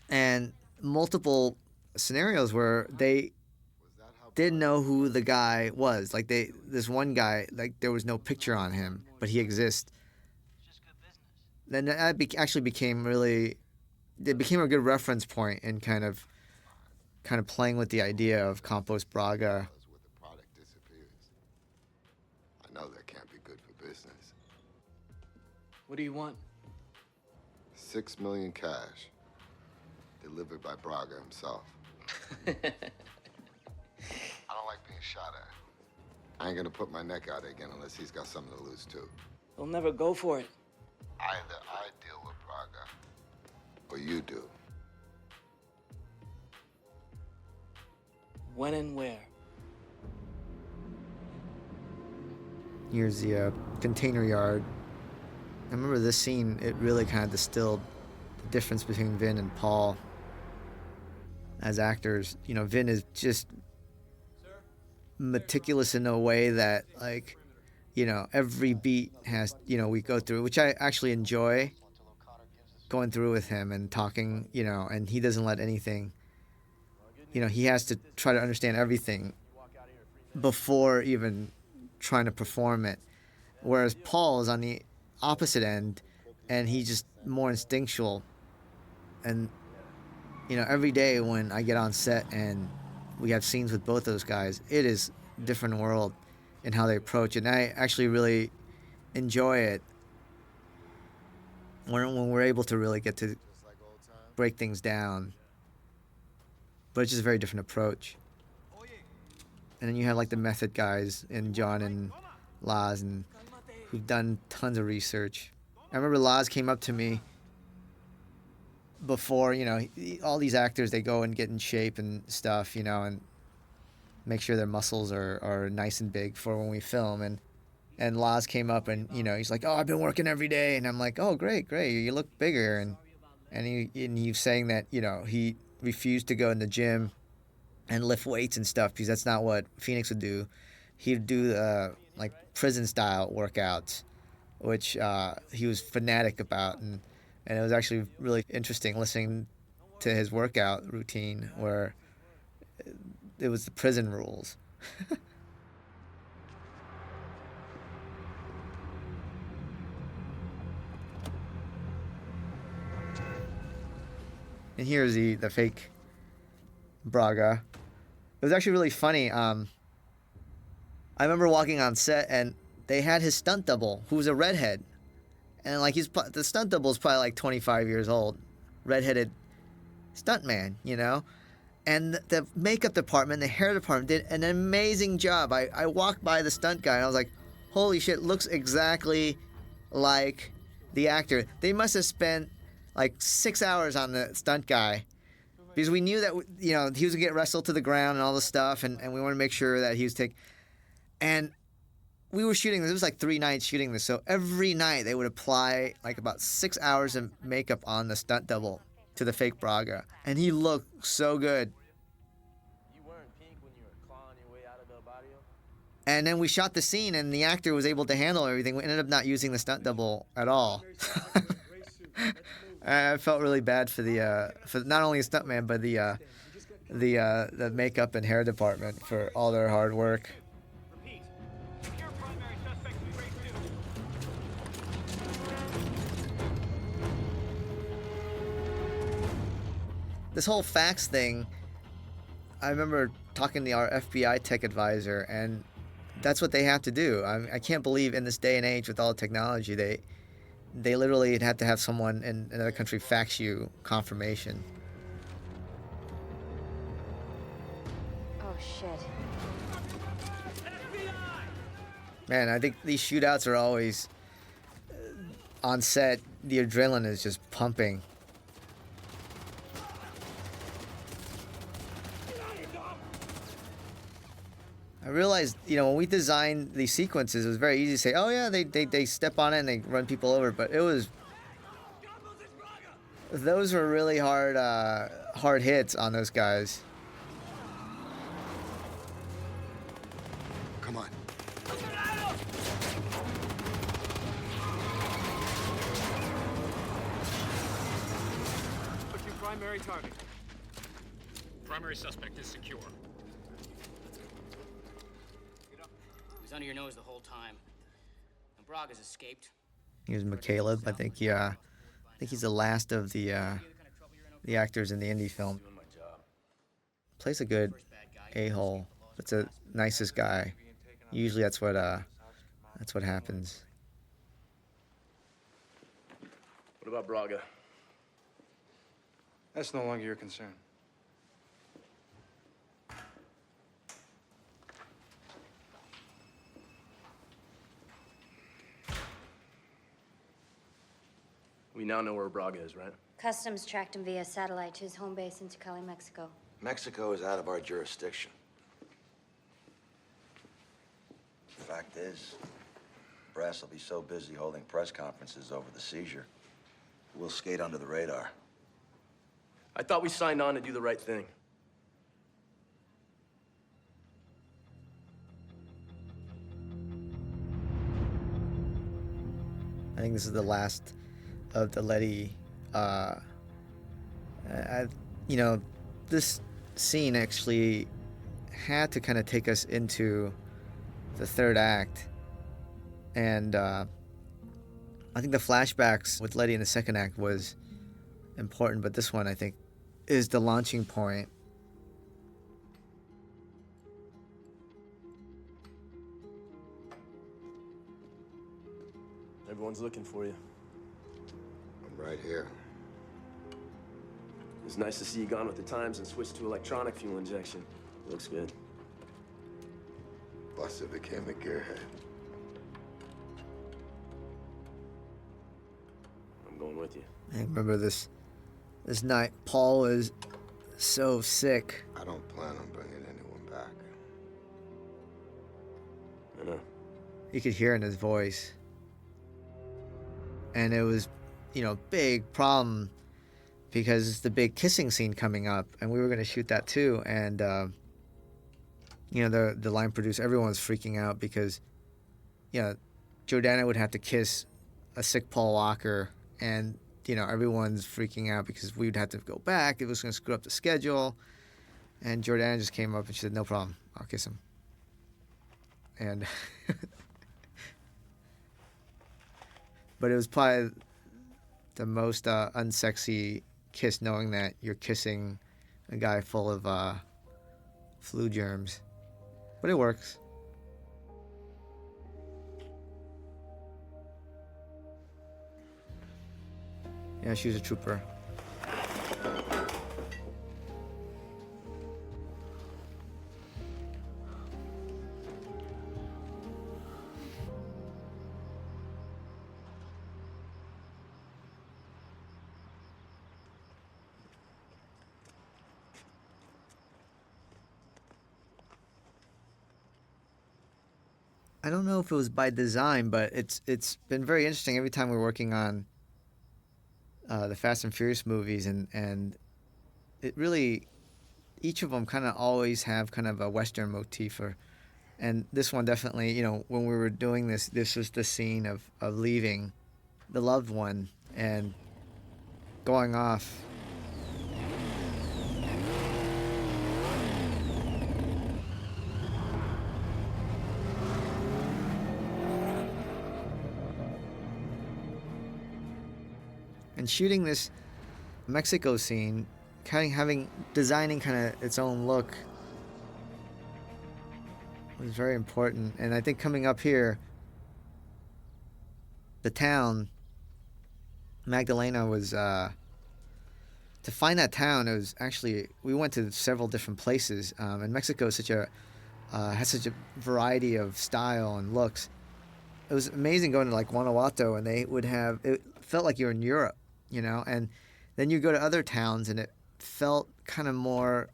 And multiple scenarios where they didn't know who the guy was. Like this one guy, like there was no picture on him, but he exists. Then that actually became it became a good reference point in kind of playing with the idea of Compost Braga. I know that can't be good for business. What do you want? $6 million cash, delivered by Braga himself. I don't like being shot at. I ain't gonna put my neck out again unless he's got something to lose too. They'll never go for it. Either I deal with Braga, or you do. When and where? Here's the container yard. I remember this scene, it really kind of distilled the difference between Vin and Paul as actors. You know, Vin is just meticulous in a way that, like, you know, every beat has, you know, we go through, which I actually enjoy going through with him and talking, you know, and he doesn't let anything, you know, he has to try to understand everything before even trying to perform it. Whereas Paul is on the opposite end, and he's just more instinctual. And, you know, every day when I get on set and we have scenes with both those guys, it is a different world in how they approach it. And I actually really enjoy it when we're able to really get to break things down. But it's just a very different approach. And then you have like the method guys in John and Laz, and who've done tons of research. I remember Laz came up to me before, you know, all these actors, they go and get in shape and stuff, you know, and make sure their muscles are nice and big for when we film. And Laz came up and, you know, he's like, oh, I've been working every day. And I'm like, oh, great, you look bigger. And he was saying that, you know, he refused to go in the gym and lift weights and stuff because that's not what Phoenix would do. He'd do like prison style workouts, which he was fanatic about, and it was actually really interesting listening to his workout routine where it was the prison rules. And here's the fake Braga. It was actually really funny. I remember walking on set and they had his stunt double, who was a redhead, and like the stunt double is probably like 25 years old, redheaded stuntman, you know. And the makeup department, the hair department did an amazing job. I walked by the stunt guy and I was like, holy shit, looks exactly like the actor. They must have spent like 6 hours on the stunt guy, because we knew that, you know, he was going to get wrestled to the ground and all this stuff, and we wanted to make sure that he was and we were shooting this. It was like 3 nights shooting this, so every night they would apply like about 6 hours of makeup on the stunt double to the fake Braga, and he looked so good. You weren't pink when you were clawing your way out of the barrio? And then we shot the scene, and the actor was able to handle everything. We ended up not using the stunt double at all. I felt really bad for for not only the stuntman, but the makeup and hair department for all their hard work. This whole fax thing, I remember talking to our FBI tech advisor, and that's what they have to do. I can't believe in this day and age with all the technology, they literally have to have someone in another country fax you confirmation. Oh, shit. Man, I think these shootouts are always on set. The adrenaline is just pumping. I realized, when we designed these sequences, it was very easy to say, oh yeah, they step on it and they run people over, but those were really hard hits on those guys. Come on. What's your primary target? Primary suspect is secure. He was under your nose the whole time. And Braga's escaped. Here's McCaleb. I think he's the last of the actors in the indie film. Plays a good a-hole. It's a nicest guy. Usually that's what happens. What about Braga? That's no longer your concern. We now know where Braga is, right? Customs tracked him via satellite to his home base in Tecali, Mexico. Mexico is out of our jurisdiction. Fact is, brass will be so busy holding press conferences over the seizure, we'll skate under the radar. I thought we signed on to do the right thing. I think this is the last of the Letty. This scene actually had to kind of take us into the third act, and I think the flashbacks with Letty in the second act was important, but this one I think is the launching point. Everyone's looking for you. I'm right here. It's nice to see you gone with the times and switched to electronic fuel injection. Looks good. Buster became a gearhead. I'm going with you. I remember this night. Paul was so sick. I don't plan on bringing anyone back. I know. You could hear in his voice. And it was, big problem because it's the big kissing scene coming up, and we were going to shoot that too. And, the line producer, everyone's freaking out because, Jordana would have to kiss a sick Paul Walker, and, everyone's freaking out because we would have to go back. It was going to screw up the schedule. And Jordana just came up and she said, no problem, I'll kiss him. And... But it was probably the most unsexy kiss, knowing that you're kissing a guy full of flu germs. But it works. Yeah, she was a trooper. I don't know if it was by design, but it's been very interesting every time we're working on the Fast and Furious movies, and it really, each of them kind of always have kind of a Western motif, and this one definitely, when we were doing this was the scene of leaving the loved one and going off. And shooting this Mexico scene, designing kind of its own look, was very important. And I think coming up here, the town, Magdalena was, to find that town, it was actually, we went to several different places. And Mexico is has such a variety of style and looks. It was amazing going to like Guanajuato, and they would have, it felt like you were in Europe, and then you go to other towns and it felt kind of more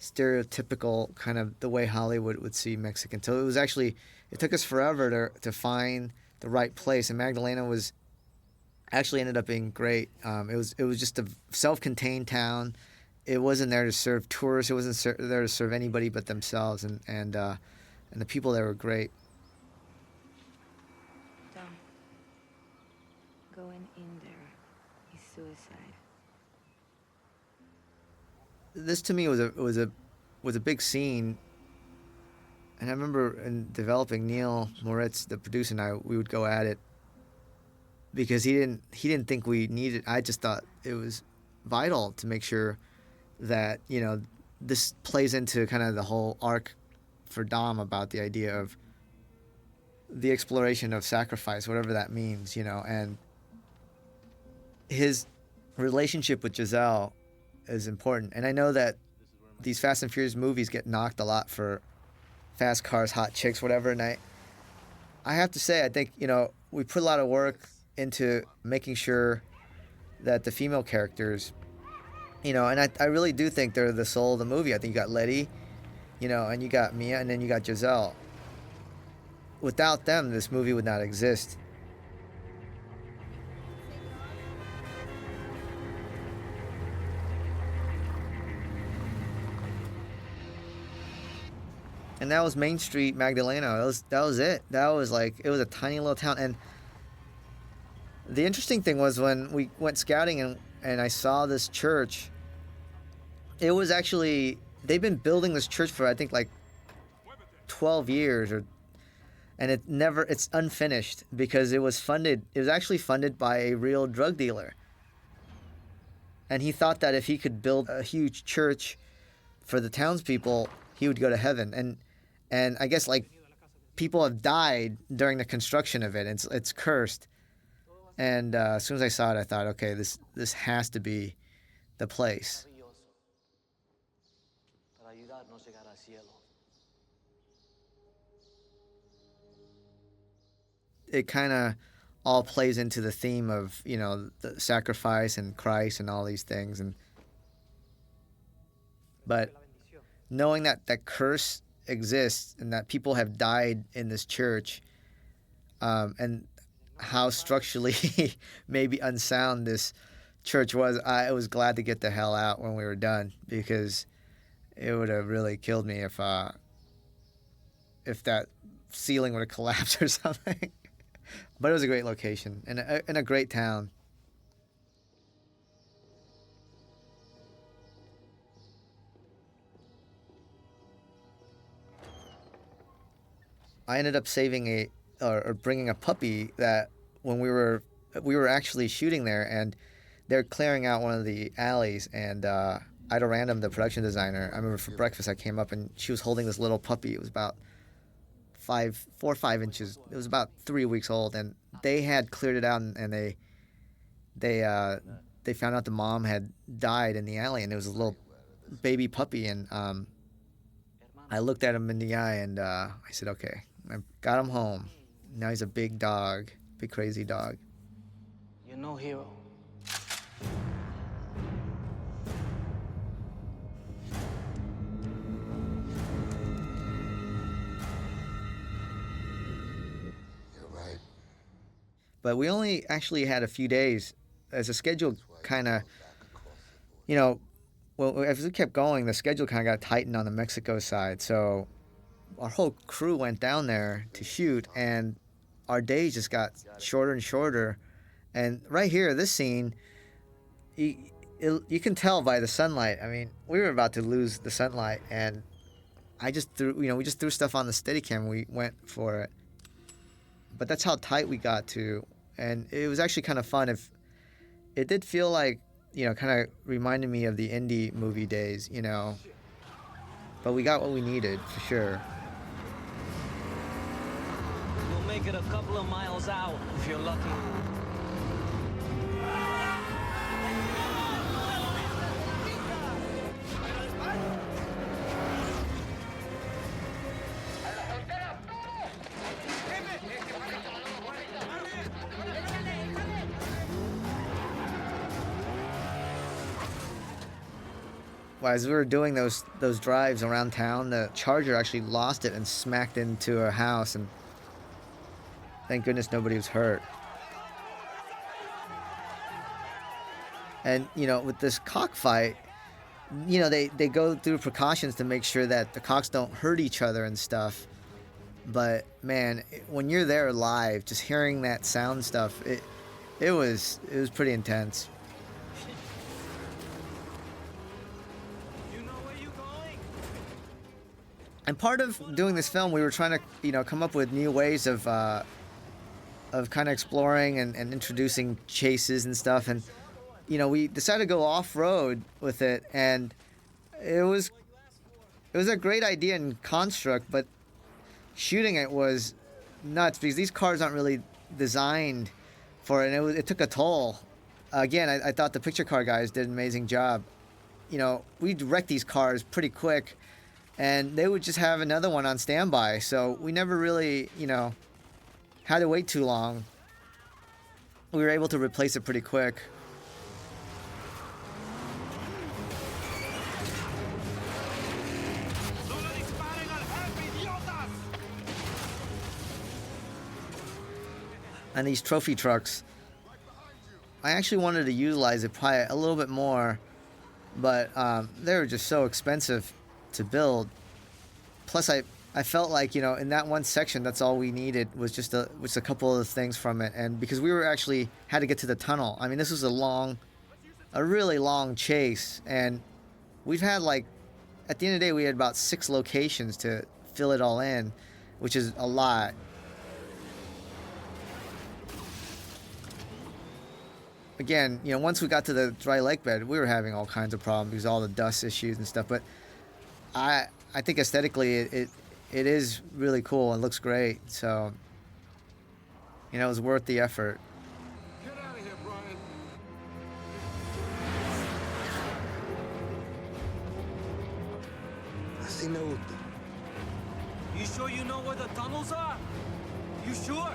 stereotypical, kind of the way Hollywood would see Mexican. So it took us forever to find the right place, and Magdalena was actually ended up being great. It was just a self-contained town. It wasn't there to serve tourists. It wasn't there to serve anybody but themselves, and the people there were great. Tom, going in there is suicide. This to me was a big scene, and I remember in developing, Neil Moritz, the producer, and we would go at it because he didn't think we needed. I just thought it was vital to make sure that this plays into kind of the whole arc for Dom about the idea of the exploration of sacrifice, whatever that means, and his relationship with Giselle is important. And I know that these Fast and Furious movies get knocked a lot for fast cars, hot chicks, whatever. And I have to say, I think, we put a lot of work into making sure that the female characters, and I really do think they're the soul of the movie. I think you got Letty, and you got Mia, and then you got Giselle. Without them, this movie would not exist. And that was Main Street, Magdalena. That was it. That was it was a tiny little town. And the interesting thing was when we went scouting and I saw this church, it was actually, they've been building this church for I think 12 years and it's unfinished because it was actually funded by a real drug dealer. And he thought that if he could build a huge church for the townspeople, he would go to heaven. And I guess people have died during the construction of it. It's cursed. And as soon as I saw it, I thought, okay, this has to be the place. It kind of all plays into the theme of the sacrifice and Christ and all these things. But knowing that curse exists and that people have died in this church, and how structurally maybe unsound this church was, I was glad to get the hell out when we were done, because it would have really killed me if that ceiling would have collapsed or something. But it was a great location and a great town. I ended up saving or bringing a puppy that when we were actually shooting there, and they're clearing out one of the alleys, and Ida Random, the production designer, I remember for breakfast I came up and she was holding this little puppy. It was about 4 or 5 inches. It was about 3 weeks old, and they had cleared it out, and they found out the mom had died in the alley, and it was a little baby puppy, and I looked at him in the eye, and I said, okay, I got him home. Now he's a big dog, big crazy dog. You're no hero. You're right. But we only actually had a few days, as the schedule kind of, well, as we kept going, the schedule kind of got tightened on the Mexico side. So our whole crew went down there to shoot, and our days just got shorter and shorter. And right here, this scene, you can tell by the sunlight. I mean, we were about to lose the sunlight, and we just threw stuff on the Steadicam and we went for it. But that's how tight we got to, and it was actually kind of fun. It did feel like, kind of reminded me of the indie movie days, but we got what we needed for sure. make it a couple of miles out if you're lucky. Well, as we were doing those drives around town, the Charger actually lost it and smacked into a house, and thank goodness nobody was hurt. And, you know, with this cockfight, you know, they go through precautions to make sure that the cocks don't hurt each other and stuff. But, man, when you're there live, just hearing that sound stuff, it was pretty intense. And part of doing this film, we were trying to, you know, come up with new ways of kind of exploring and introducing chases and stuff. And, you know, we decided to go off-road with it, and it was a great idea in construct, but shooting it was nuts because these cars aren't really designed for it, and it took a toll. Again, I thought the picture car guys did an amazing job. You know, we'd wreck these cars pretty quick, and they would just have another one on standby. So we never really, you know, had to wait too long. We were able to replace it pretty quick. And these trophy trucks, I actually wanted to utilize it probably a little bit more, but they were just so expensive to build. Plus, I felt like, you know, in that one section, that's all we needed was just a couple of things from it. And because we were actually had to get to the tunnel. I mean, this was a really long chase, and we've had, like, at the end of the day, we had about 6 locations to fill it all in, which is a lot. Again, you know, once we got to the dry lake bed, we were having all kinds of problems because of all the dust issues and stuff. But I think aesthetically it is really cool and looks great. So, you know, it was worth the effort. Get out of here, Brian. Así me gusta. You sure you know where the tunnels are? You sure?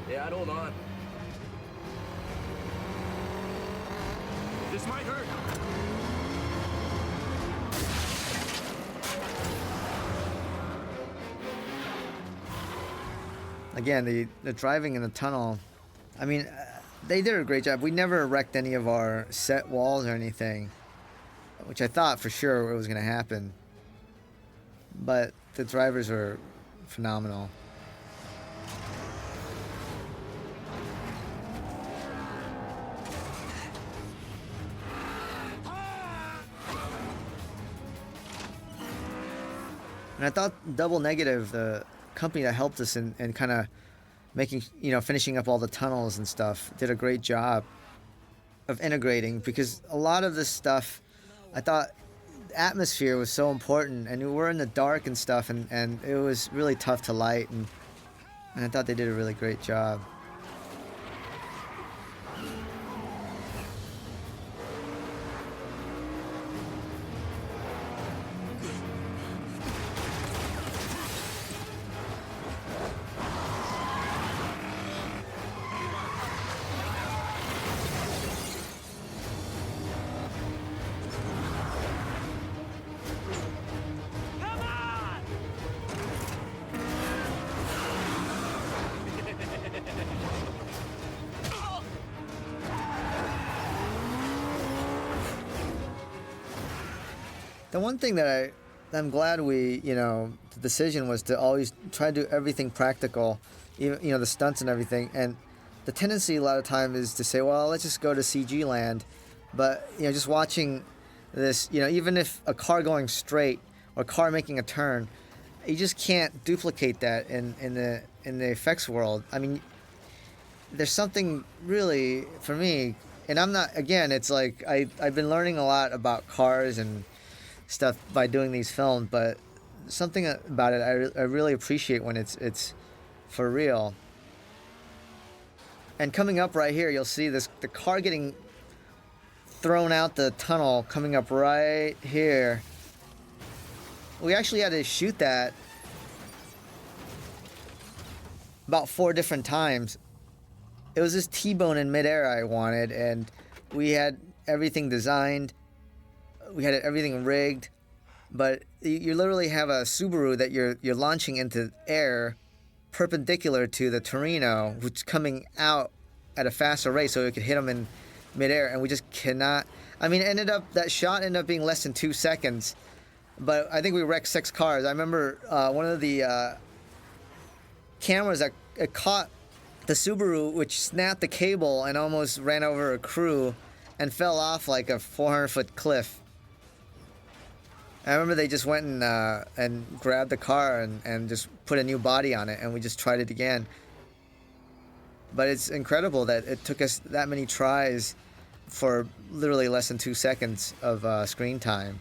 Yeah, hold on. This might hurt. Again, the driving in the tunnel, I mean, they did a great job. We never wrecked any of our set walls or anything, which I thought for sure it was going to happen. But the drivers were phenomenal. And I thought Double Negative, the company that helped us in kind of making, you know, finishing up all the tunnels and stuff, did a great job of integrating, because a lot of this stuff, I thought atmosphere was so important, and we were in the dark and stuff, and it was really tough to light, and I thought they did a really great job. The one thing that I'm glad we, you know, the decision was to always try to do everything practical, even, you know, the stunts and everything. And the tendency a lot of time is to say, well, let's just go to CG land. But, you know, just watching this, you know, even if a car going straight or a car making a turn, you just can't duplicate that in the effects world. I mean, there's something really, for me, and I'm not, again, it's like I've been learning a lot about cars and stuff by doing these films, but something about it I really appreciate when it's for real. And coming up right here, you'll see the car getting thrown out the tunnel coming up right here. We actually had to shoot that about 4 different times. It was this T-bone in midair I wanted, and we had everything designed. We had everything rigged, but you literally have a Subaru that you're launching into air perpendicular to the Torino, which is coming out at a faster rate so it could hit them in midair, and we just cannot. I mean, that shot ended up being less than 2 seconds, but I think we wrecked 6 cars. I remember one of the cameras that caught the Subaru, which snapped the cable and almost ran over a crew and fell off like a 400-foot cliff. I remember they just went and grabbed the car and just put a new body on it, and we just tried it again. But it's incredible that it took us that many tries for literally less than 2 seconds of screen time.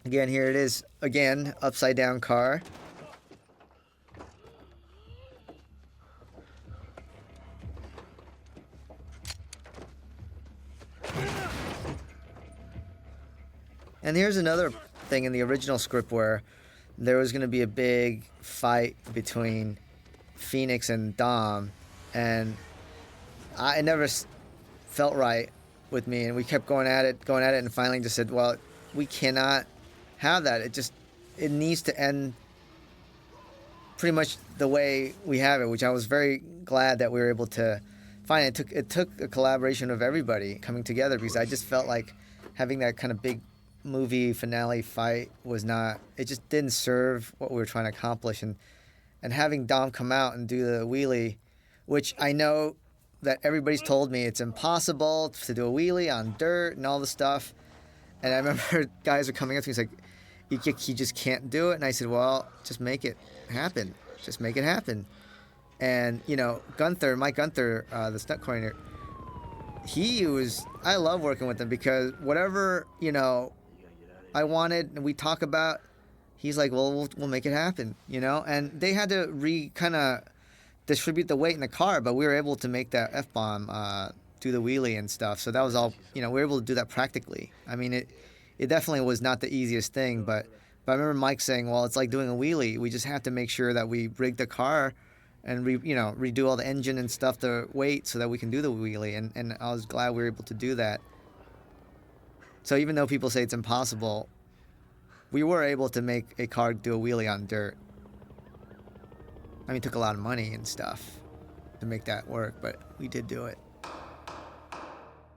Again, here it is. Again, upside down car. And here's another thing in the original script where there was going to be a big fight between Phoenix and Dom, and it never felt right with me, and we kept going at it, and finally just said, well, we cannot have that. It needs to end pretty much the way we have it, which I was very glad that we were able to find. It took a collaboration of everybody coming together, because I just felt like having that kind of big movie finale fight it just didn't serve what we were trying to accomplish. And having Dom come out and do the wheelie, which I know that everybody's told me it's impossible to do a wheelie on dirt and all the stuff. And I remember guys are coming up to me, he's like, he just can't do it. And I said, well, just make it happen. Just make it happen. And, Mike Gunther, the stunt coordinator, I love working with him, because whatever, I wanted and we talk about, he's like, well, we'll make it happen, And they had to kind of distribute the weight in the car, but we were able to make that F-bomb do the wheelie and stuff. So that was all, we were able to do that practically. I mean, it definitely was not the easiest thing, but I remember Mike saying, well, it's like doing a wheelie. We just have to make sure that we rig the car and redo all the engine and stuff, the weight, so that we can do the wheelie. And I was glad we were able to do that. So even though people say it's impossible, we were able to make a car do a wheelie on dirt. I mean, it took a lot of money and stuff to make that work, but we did do it.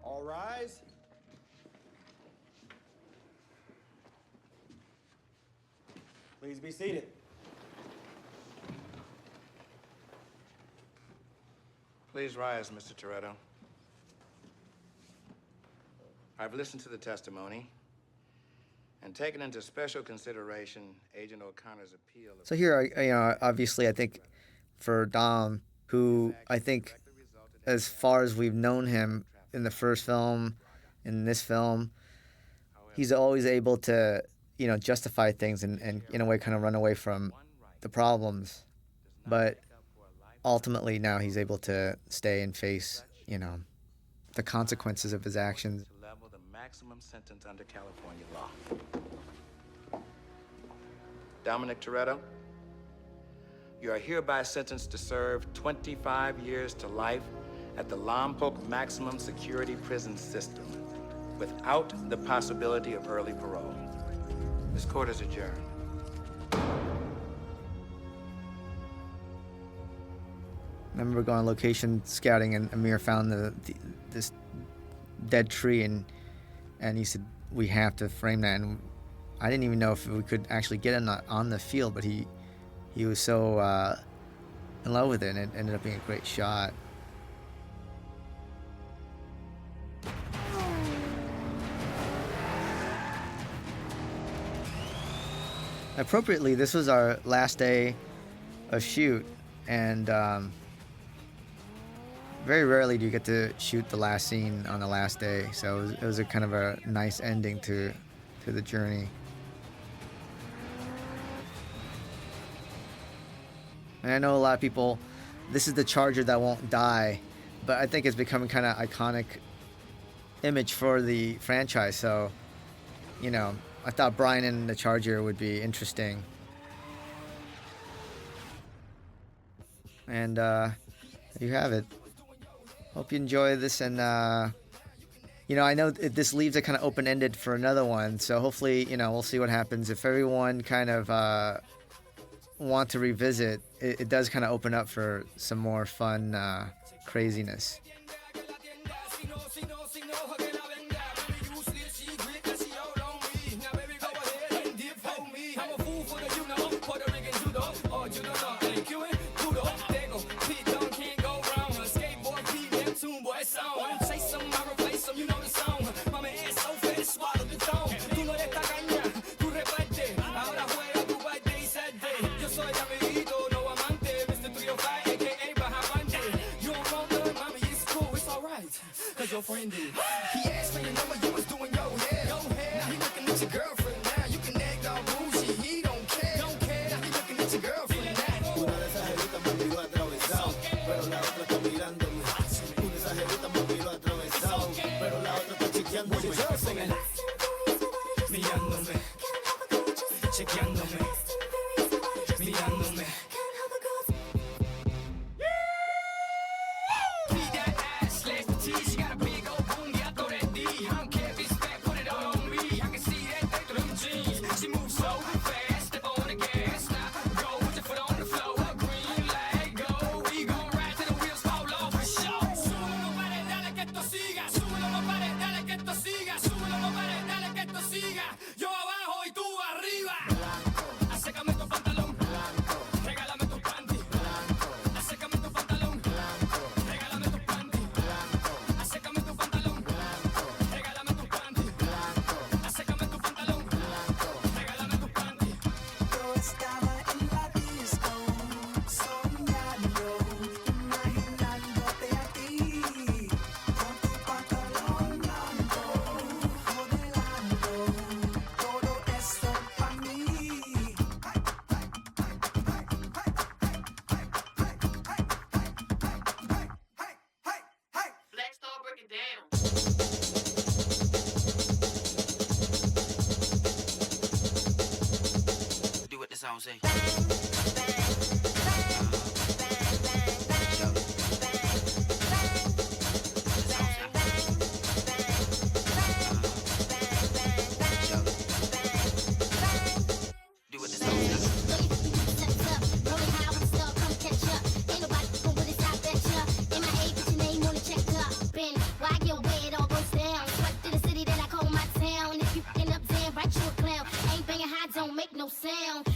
All rise. Please be seated. Please rise, Mr. Toretto. I've listened to the testimony and taken into special consideration Agent O'Connor's appeal. So here, obviously, I think for Dom, who I think, as far as we've known him in the first film, in this film, he's always able to, justify things and in a way kind of run away from the problems. But ultimately now he's able to stay and face, the consequences of his actions. Level the maximum sentence under California law. Dominic Toretto, you are hereby sentenced to serve 25 years to life at the Lompoc Maximum Security Prison System without the possibility of early parole. This court is adjourned. I remember going on location scouting, and Amir found this dead tree, and he said, we have to frame that. And I didn't even know if we could actually get it on the field, but he was so in love with it, and it ended up being a great shot. Appropriately, this was our last day of shoot, and very rarely do you get to shoot the last scene on the last day, so it was a kind of a nice ending to the journey. And I know a lot of people, this is the Charger that won't die, but I think it's becoming kind of iconic image for the franchise. So, you know, I thought Brian in the Charger would be interesting. And there you have it. Hope you enjoy this, and you know, I know this leaves it kind of open-ended for another one, so hopefully, you know, we'll see what happens. If everyone kind of want to revisit, it does kind of open up for some more fun craziness. Your friend did. He asked for your number, you was doing your hair. Now he looking at your girlfriend now. You can act all bougie, he don't care. Now he looking at your girlfriend now. Una de esas jeritas me miró atravesado, pero la otra está mirándome. Una de esas jeritas me miró atravesado, pero la otra está chequeándome. Mirándome, chequeándome, mirándome. Don't make no sound.